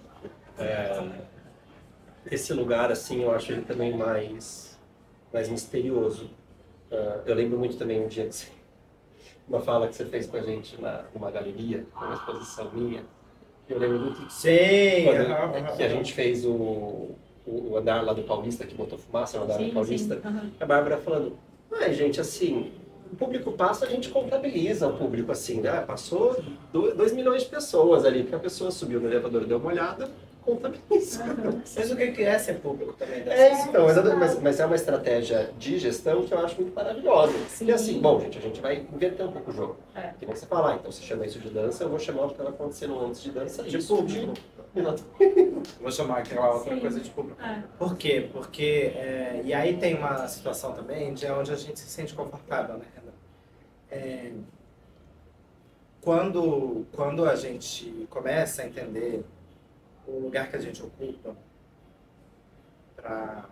Esse lugar, assim, eu acho ele também mais misterioso. Eu lembro muito também um dia que uma fala que você fez com a gente numa galeria, numa exposição minha. Eu lembro muito que a gente fez o andar lá do Paulista, que botou fumaça no andar do Paulista. A Bárbara falando, gente, assim, o público passa, a gente contabiliza o público, assim, né? Passou 2 milhões de pessoas ali, porque a pessoa subiu no elevador, deu uma olhada, contabiliza. Mas o que é ser público também? Então, mas é uma estratégia de gestão que eu acho muito maravilhosa. E assim, bom, gente, a gente vai inverter um pouco o jogo. Que nem você falar, então você chama isso de dança, eu vou chamar o que estava acontecendo antes de dança de público. Vou chamar aquela outra coisa de público. Por quê? Porque, e aí tem uma situação também de onde a gente se sente confortável, né, Renan? Quando a gente começa a entender o lugar que a gente ocupa para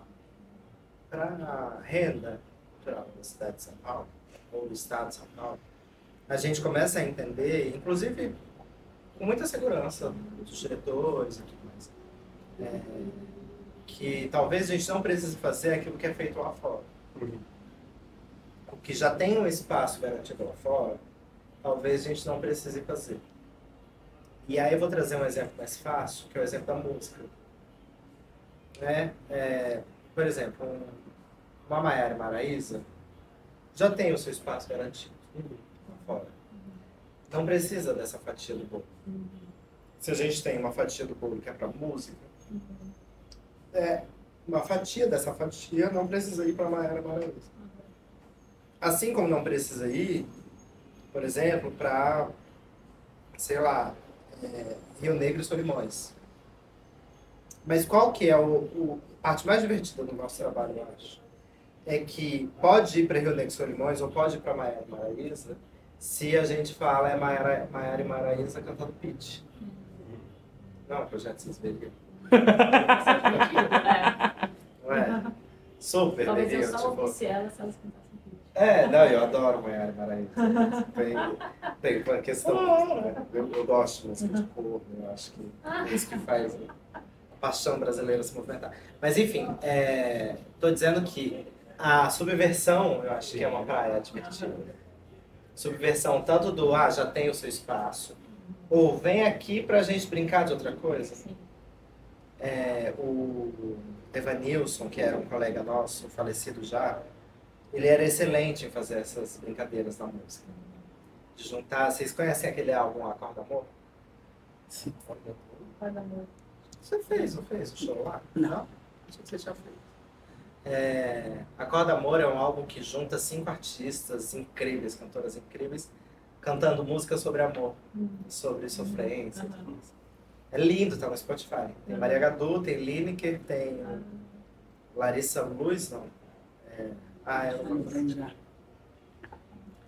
a renda cultural da cidade de São Paulo, ou do estado de São Paulo, a gente começa a entender, inclusive com muita segurança dos diretores e tudo mais, que talvez a gente não precise fazer aquilo que é feito lá fora. O que já tem um espaço garantido lá fora, talvez a gente não precise fazer. E aí eu vou trazer um exemplo mais fácil, que é o exemplo da música. Por exemplo, uma Maiara e Maraísa já tem o seu espaço garantido lá fora. Não precisa dessa fatia do bolo. Se a gente tem uma fatia do bolo que é para música, uma fatia dessa fatia não precisa ir para Maiara e Maraísa. Assim como não precisa ir, por exemplo, para, sei lá, Rio Negro e Solimões. Mas qual que é a parte mais divertida do nosso trabalho, eu acho? É que pode ir para Rio Negro e Solimões ou pode ir para Maiara e Maraísa se a gente fala Maiara e Maraísa cantando pitch. Não, projeto vocês veriam. Não é? Super Talvez veriam, eu só ouvisse elas se elas cantassem pitch. Não, eu adoro Maiara Maraíza. Tem uma questão, né? Eu gosto de música de cor, eu acho que é isso que faz a paixão brasileira se movimentar. Mas enfim, tô dizendo que a subversão, eu acho que é uma praia divertida. Subversão tanto do, já tem o seu espaço, ou vem aqui pra gente brincar de outra coisa. Sim. O Evanilson, que era um colega nosso, falecido já, ele era excelente em fazer essas brincadeiras na música. De juntar, vocês conhecem aquele álbum Acorda Amor? Sim. Acorda Amor. Você fez, não fez o show lá? Não. Acho que você já fez. Acorda Amor é um álbum que junta 5 artistas incríveis, cantoras incríveis, cantando música sobre amor, sobre sofrência. Tudo isso. É lindo, tá no Spotify. Tem Maria Gadu, tem Lineker, tem Larissa Luz, não. Eu não vou lembrar.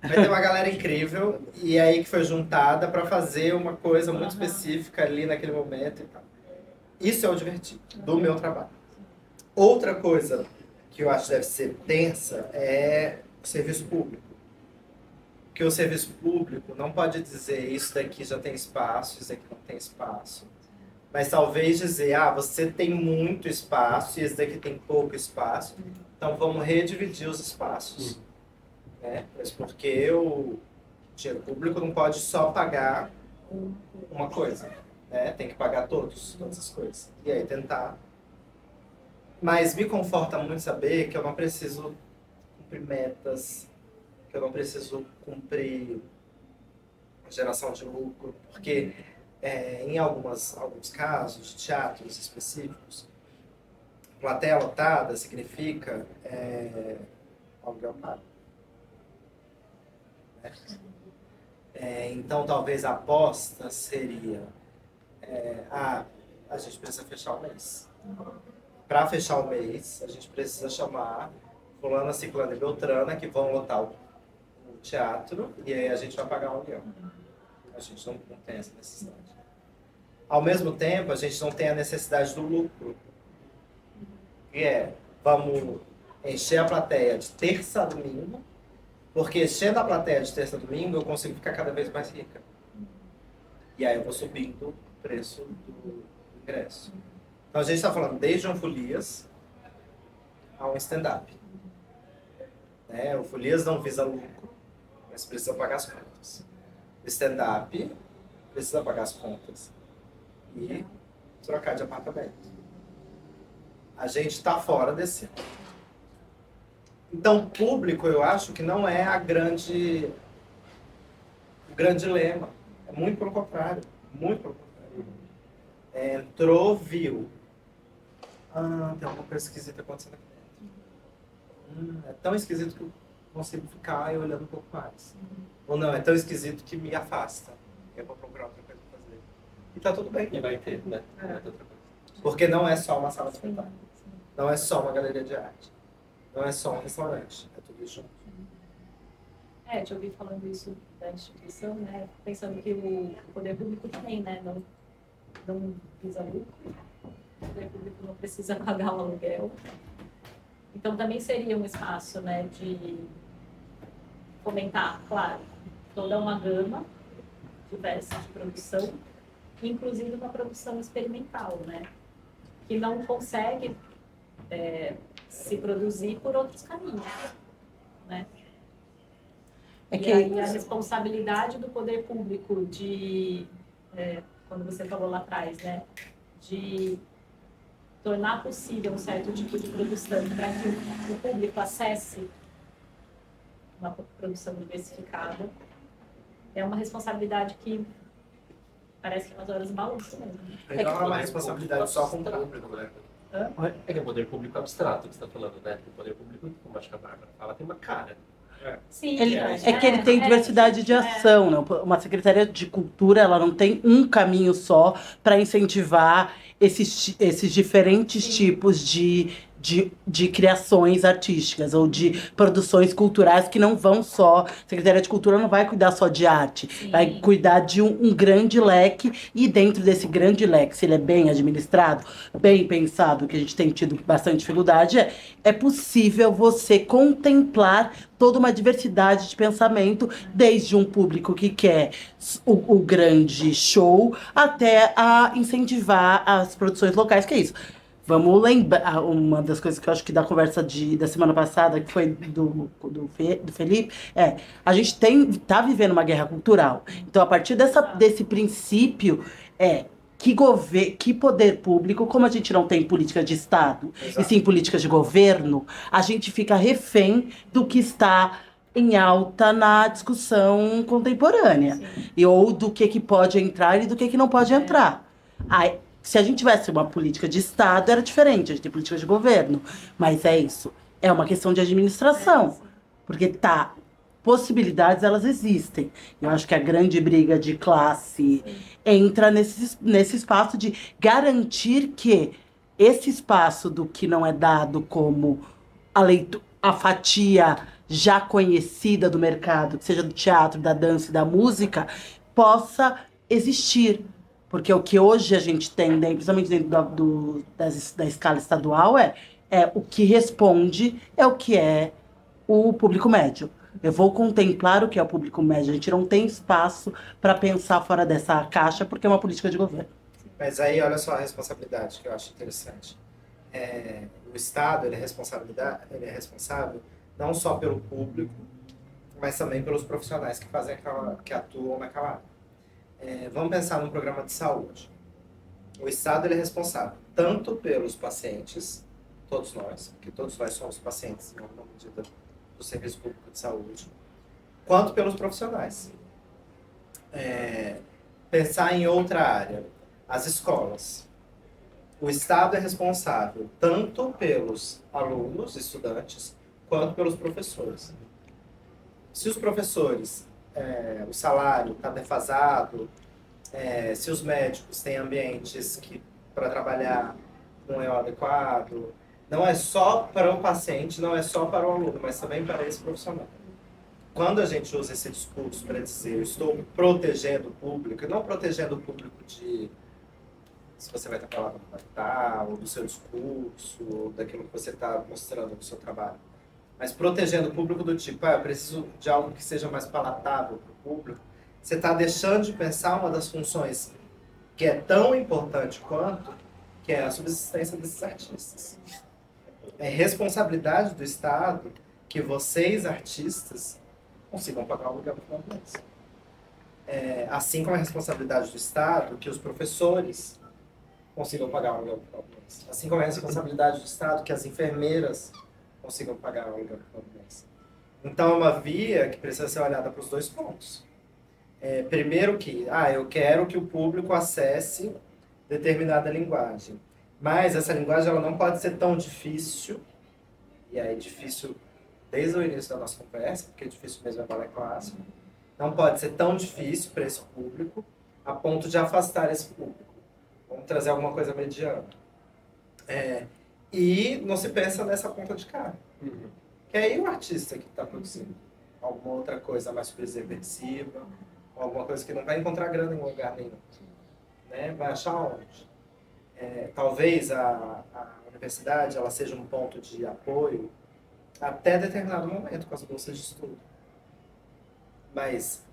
Vai ter uma galera incrível e aí que foi juntada para fazer uma coisa muito específica ali naquele momento e tal. Isso é o divertido do meu trabalho. Outra coisa que eu acho que deve ser tensa é o serviço público. Porque o serviço público não pode dizer isso daqui já tem espaço, isso daqui não tem espaço. Mas talvez dizer, você tem muito espaço e esse daqui tem pouco espaço, então vamos redividir os espaços. Mas porque o dinheiro público não pode só pagar uma coisa, tem que pagar todas as coisas. E aí tentar. Mas me conforta muito saber que eu não preciso cumprir metas, que eu não preciso cumprir geração de lucro, porque em alguns casos, teatros específicos, plateia lotada significa aluguel pago. Então talvez a aposta seria a gente precisa fechar o mês. Para fechar o mês, a gente precisa chamar fulana, ciclana e beltrana que vão lotar o teatro e aí a gente vai pagar o aluguel. A gente não tem essa necessidade. Ao mesmo tempo, a gente não tem a necessidade do lucro. Que vamos encher a plateia de terça a domingo, porque enchendo a plateia de terça a domingo, eu consigo ficar cada vez mais rica. E aí eu vou subindo o preço do ingresso. Então a gente está falando desde um Folias a um stand-up. O Folias não visa lucro, mas precisa pagar as contas. O stand-up precisa pagar as contas e trocar de apartamento. A gente está fora desse. Então, público, eu acho que não é o grande lema. É muito pelo contrário. Muito pelo contrário. Entrou, viu. Tem alguma coisa esquisita acontecendo aqui dentro. É tão esquisito que eu consigo ficar aí olhando um pouco mais. Ou não, é tão esquisito que me afasta. Eu vou procurar outra coisa pra fazer. E tá tudo bem. E vai ter, né? Porque não é só uma sala de espetáculo. Não é só uma galeria de arte. Não é só um restaurante. É tudo junto. Te ouvi falando isso da instituição, né? Pensando que o poder público também, né? Não visa lucro. O poder público não precisa pagar o aluguel. Então também seria um espaço, né, de fomentar, claro, toda uma gama diversa de produção, inclusive uma produção experimental, né, que não consegue se produzir por outros caminhos, né. E aí a responsabilidade do poder público de, quando você falou lá atrás, né, de tornar possível um certo tipo de produção para que o público acesse uma produção diversificada, é uma responsabilidade que parece que nas horas balança mesmo. Não é uma responsabilidade só com o público, né? É que é o poder público abstrato que você está falando, né? O poder público, como acho que a Bárbara fala, tem uma cara. Sim, que ele tem diversidade de ação, né? Uma Secretaria de Cultura, ela não tem um caminho só para incentivar esses diferentes tipos de de criações artísticas ou de produções culturais que não vão só. A Secretaria de Cultura não vai cuidar só de arte, Sim. vai cuidar de um grande leque, e dentro desse grande leque, se ele é bem administrado, bem pensado, que a gente tem tido bastante dificuldade, é possível você contemplar toda uma diversidade de pensamento, desde um público que quer o grande show até a incentivar as produções locais, que é isso. Vamos lembrar, uma das coisas que eu acho que da conversa da semana passada, que foi do Felipe, a gente tá vivendo uma guerra cultural. Então, a partir desse princípio, que poder público, como a gente não tem política de Estado, Exato. e sim políticas de governo, a gente fica refém do que está em alta na discussão contemporânea. Ou do que pode entrar e do que não pode entrar. Aí, se a gente tivesse uma política de Estado, era diferente, a gente tem política de governo. Mas é isso. É uma questão de administração. Porque possibilidades elas existem. Eu acho que a grande briga de classe entra nesse espaço de garantir que esse espaço do que não é dado como a fatia já conhecida do mercado, que seja do teatro, da dança e da música, possa existir. Porque o que hoje a gente tem, principalmente dentro da escala estadual, o que responde é o que é o público médio. Eu vou contemplar o que é o público médio. A gente não tem espaço para pensar fora dessa caixa, porque é uma política de governo. Mas aí, olha só a responsabilidade que eu acho interessante. O Estado ele é responsável não só pelo público, mas também pelos profissionais que atuam naquela área. Vamos pensar num programa de saúde. O Estado ele é responsável tanto pelos pacientes, todos nós, porque todos nós somos pacientes em alguma medida do Serviço Público de Saúde, quanto pelos profissionais. Pensar em outra área, as escolas. O Estado é responsável tanto pelos alunos, estudantes, quanto pelos professores. Se os professores, o salário está defasado, se os médicos têm ambientes para trabalhar não é o adequado, não é só para o paciente, não é só para o aluno, mas também para esse profissional. Quando a gente usa esse discurso para dizer eu estou protegendo o público, e não protegendo o público de se você vai estar falando do capital, ou do seu discurso, ou daquilo que você está mostrando no seu trabalho, mas protegendo o público do tipo, eu preciso de algo que seja mais palatável para o público, você está deixando de pensar uma das funções que é tão importante quanto, que é a subsistência desses artistas. É responsabilidade do Estado que vocês, artistas, consigam pagar o aluguel no final do mês. Assim como é responsabilidade do Estado que os professores consigam pagar o aluguel no final do mês. Assim como é responsabilidade do Estado que as enfermeiras consigam pagar o aluguel no final do mês. Então é uma via que precisa ser olhada para os dois pontos. Primeiro que, eu quero que o público acesse determinada linguagem. Mas essa linguagem ela não pode ser tão difícil, e aí difícil desde o início da nossa conversa, porque difícil mesmo é balé clássico, não pode ser tão difícil para esse público a ponto de afastar esse público. Vamos trazer alguma coisa mediana. E não se pensa nessa ponta de cara. Que aí o artista que está produzindo alguma outra coisa mais subversiva, alguma coisa que não vai encontrar grana em lugar nenhum, né? Vai achar onde? Talvez a universidade ela seja um ponto de apoio até determinado momento com as bolsas de estudo. Mas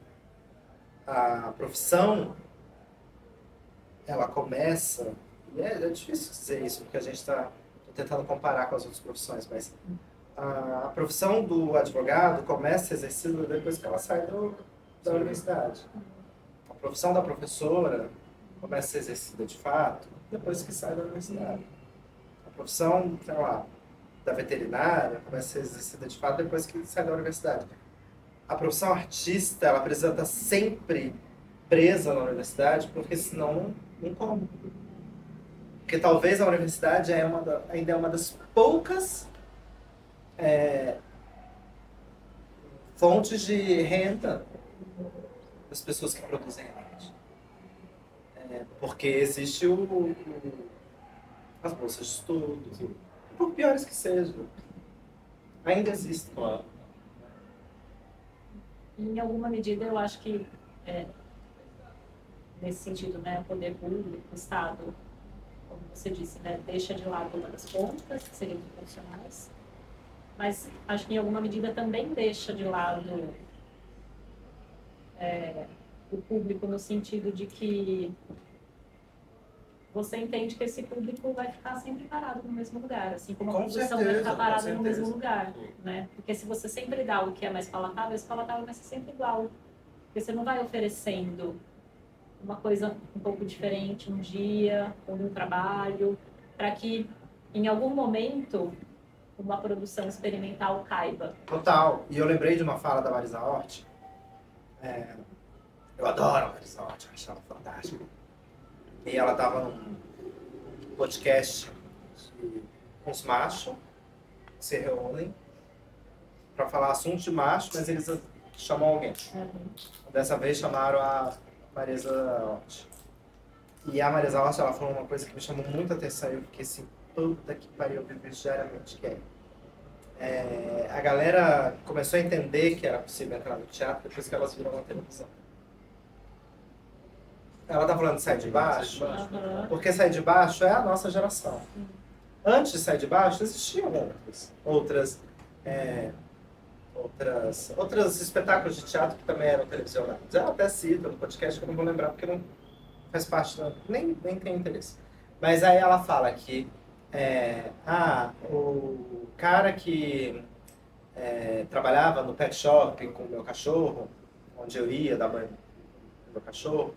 a profissão, ela começa, e é difícil dizer isso, porque a gente está tentando comparar com as outras profissões, mas a profissão do advogado começa a ser exercida depois que ela sai da universidade. A profissão da professora começa a ser exercida de fato depois que sai da universidade. A profissão, sei lá, da veterinária começa a ser exercida de fato depois que sai da universidade. A profissão artista, ela precisa estar sempre presa na universidade, porque senão não come. Porque talvez a universidade ainda é uma das poucas fontes de renda das pessoas que produzem arte. Porque existe as bolsas de estudo, por piores que sejam, ainda existem. Claro. Em alguma medida, eu acho que, nesse sentido, né, o poder público, o Estado, como você disse, né, deixa de lado uma das pontas, que seriam os profissionais, mas acho que em alguma medida também deixa de lado o público no sentido de que você entende que esse público vai ficar sempre parado no mesmo lugar, assim como a Com produção vai certeza, ficar com parada no mesmo certeza. lugar, né? Porque se você sempre dá o que é mais palatável, esse palatável vai ser sempre igual. Porque você não vai oferecendo uma coisa um pouco diferente um dia, ou num trabalho, para que em algum momento uma produção experimental caiba. Total. E eu lembrei de uma fala da Marisa Hort. Eu adoro a Marisa Hort, eu acho ela fantástica. E ela estava num podcast de uns machos que se reúnem para falar assuntos de macho, mas eles chamam alguém. Dessa vez chamaram a Marisa Hort. E a Marisa Hort, ela falou uma coisa que me chamou muita atenção e eu fiquei assim, puta que pariu, eu vivo isso diariamente, que a galera começou a entender que era possível entrar no teatro depois que elas viram na televisão. Ela tá falando de Sai de Baixo, porque Sai de Baixo é a nossa geração. Antes de Sai de Baixo, existiam outros espetáculos de teatro que também eram televisionados. Eu até cito no podcast, que eu não vou lembrar, porque não faz parte, nem tem interesse. Mas aí ela fala que o cara que trabalhava no pet shop com o meu cachorro, onde eu ia dar banho no meu cachorro,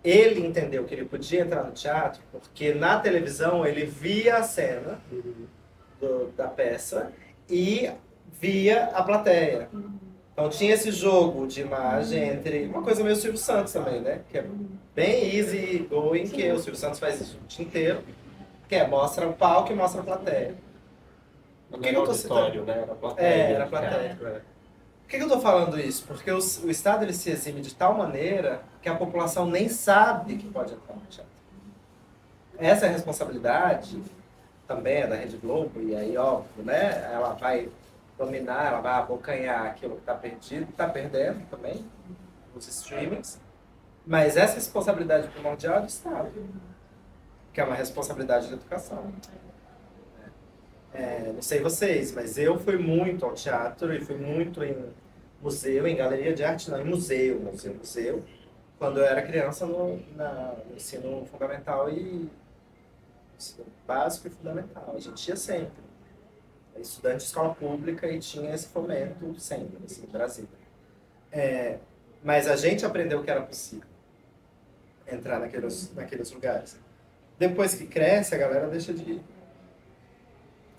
ele entendeu que ele podia entrar no teatro porque na televisão ele via a cena da peça e via a plateia. Então tinha esse jogo de imagem entre... Uma coisa meio Silvio Santos também, né? Que é bem easy going, que o Silvio Santos faz isso o dia inteiro. Que mostra o palco e mostra a plateia. Não era auditório, né? Era plateia. Era plateia. Por que eu tô falando isso? Porque o Estado ele se exime de tal maneira que a população nem sabe que pode entrar no teatro. Essa responsabilidade também é da Rede Globo, e aí, óbvio, né? Ela vai dominar, ela vai abocanhar aquilo que está perdido, está perdendo também, os streamings. Mas essa responsabilidade primordial é do Estado, que é uma responsabilidade da educação. Não sei vocês, mas eu fui muito ao teatro e fui muito em museu, em galeria de arte, não, em museu, quando eu era criança no ensino fundamental e ensino básico e fundamental. A gente ia sempre. Estudante de escola pública e tinha esse fomento sempre, assim, no Brasil. Mas a gente aprendeu que era possível entrar naqueles lugares. Depois que cresce, a galera deixa de ir.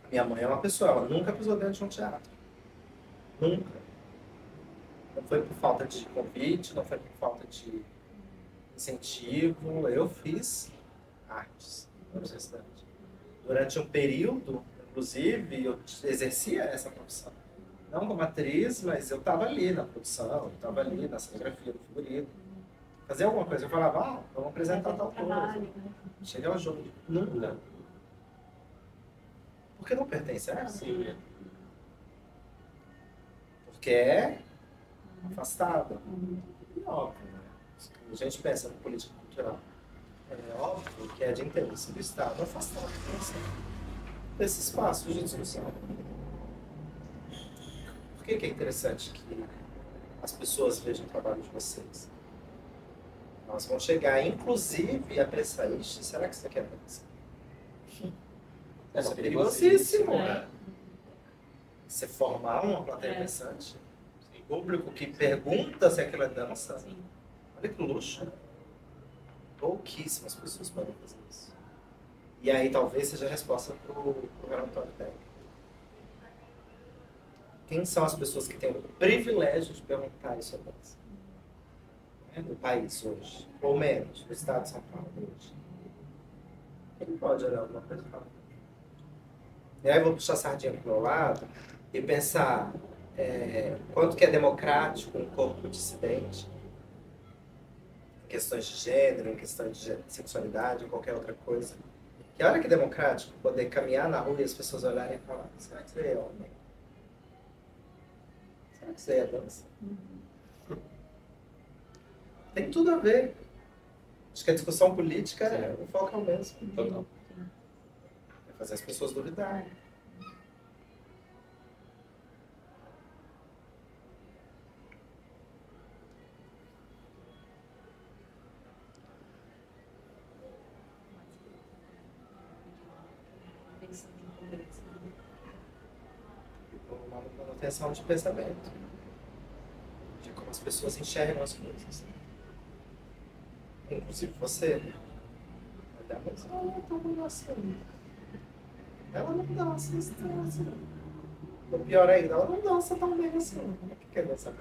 Minha mãe é uma pessoa, ela nunca pisou dentro de um teatro. Nunca. Não foi por falta de convite, não foi por falta de incentivo. Eu fiz artes na universidade. Durante um período, inclusive, eu exercia essa profissão. Não como atriz, mas eu estava ali na produção, eu estava ali na cenografia do figurino. Fazia alguma coisa, eu falava, vamos apresentar tal coisa. Cheguei ao jogo. Nunca. Porque não pertence a ela. Porque é afastado. E óbvio, né? A gente pensa na política cultural. É óbvio que é de interesse do Estado afastado desse espaço de discussão. Por que é interessante que as pessoas vejam o trabalho de vocês? Elas vão chegar, inclusive, a pensar, será que isso aqui é pensar? Isso é perigosíssimo, né? Você formar uma plateia pensante, público que pergunta se aquilo é dança. Olha que luxo. Pouquíssimas pessoas podem fazer isso. E aí talvez seja a resposta para o relatório técnico. Quem são as pessoas que têm o privilégio de perguntar isso a dança? No país hoje, ou menos, no estado de São Paulo hoje. Quem pode olhar alguma coisa e falar? E aí eu vou puxar a sardinha para o meu lado e pensar quanto que é democrático um corpo dissidente, em questões de gênero, em questões de sexualidade, ou qualquer outra coisa. Que olha que democrático poder caminhar na rua e as pessoas olharem e falar: será que você é homem? Será que você é dança? Tem tudo a ver. Acho que a discussão política, o foco é o mesmo. Total. É fazer as pessoas duvidarem. Uma manutenção de pensamento. De como as pessoas enxergam as coisas. Inclusive você. Olhar, mas ela não é tão boa assim. Ela não dança assim. O pior ainda, ela não dança tão bem assim. Como é que quer dançar?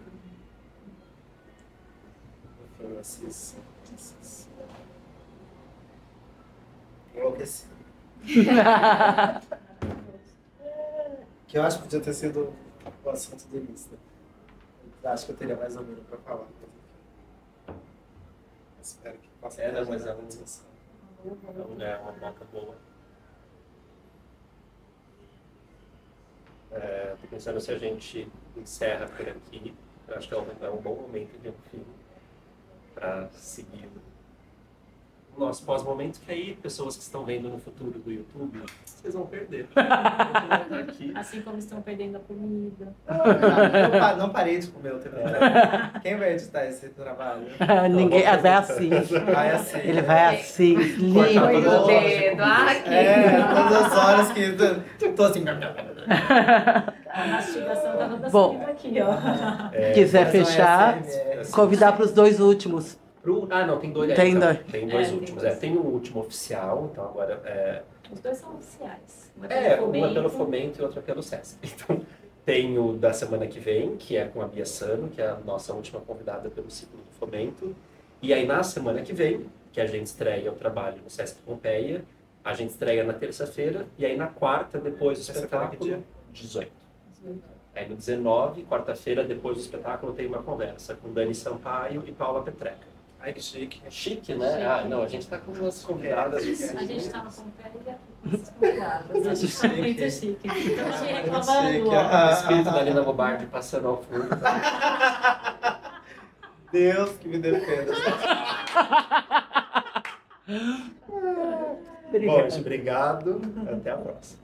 Enlouqueci. Que eu acho que podia ter sido o assunto do início. Acho que eu teria mais ou menos para falar. Espero que possa Não, mas ajudar é na discussão. É uma marca boa. Tô pensando se a gente encerra por aqui. Eu acho que é um bom momento de um filme para seguir o nosso pós-momento, que aí pessoas que estão vendo no futuro do YouTube, vocês vão perder. Aqui. Assim como estão perdendo a comida. Eu não parei de comer o tempo todo. Quem vai editar esse trabalho? Ninguém. Vai assim. Vai assim. Ele vai assim. Corta Lindo. todas as o horas de dedo, comida. aqui. Todas as horas que tô assim. A mastigação tá toda Bom. saindo aqui, ó. Quiser Mas não é fechar, ASMR. convidar para os 2 últimos. Não, tem dois. Tem então. dois. Tem dois Tem últimos. dois. Tem o último oficial, então agora Os dois são oficiais. Uma uma pelo Fomento e outra pelo SESC. Então, tem o da semana que vem, que é com a Bia Sano, que é a nossa última convidada pelo ciclo do Fomento. E aí, na semana que vem, que a gente estreia o trabalho no SESC Pompeia, a gente estreia na terça-feira, e aí na quarta, depois do Terça-feira, que dia? espetáculo, 18. Aí no 19, quarta-feira, depois do espetáculo, tem uma conversa com Dani Sampaio e Paula Petreca. Ai, que chique. É chique, né? Não, a gente tá com umas convidadas assim. A gente tá na Pompeia com essas convidadas. A gente tá muito chique. Então, Chique, reclamando, ó. O espírito da Lina Bobardi passando ao fundo. Deus que me defenda. Bom, gente, obrigado. Até a próxima.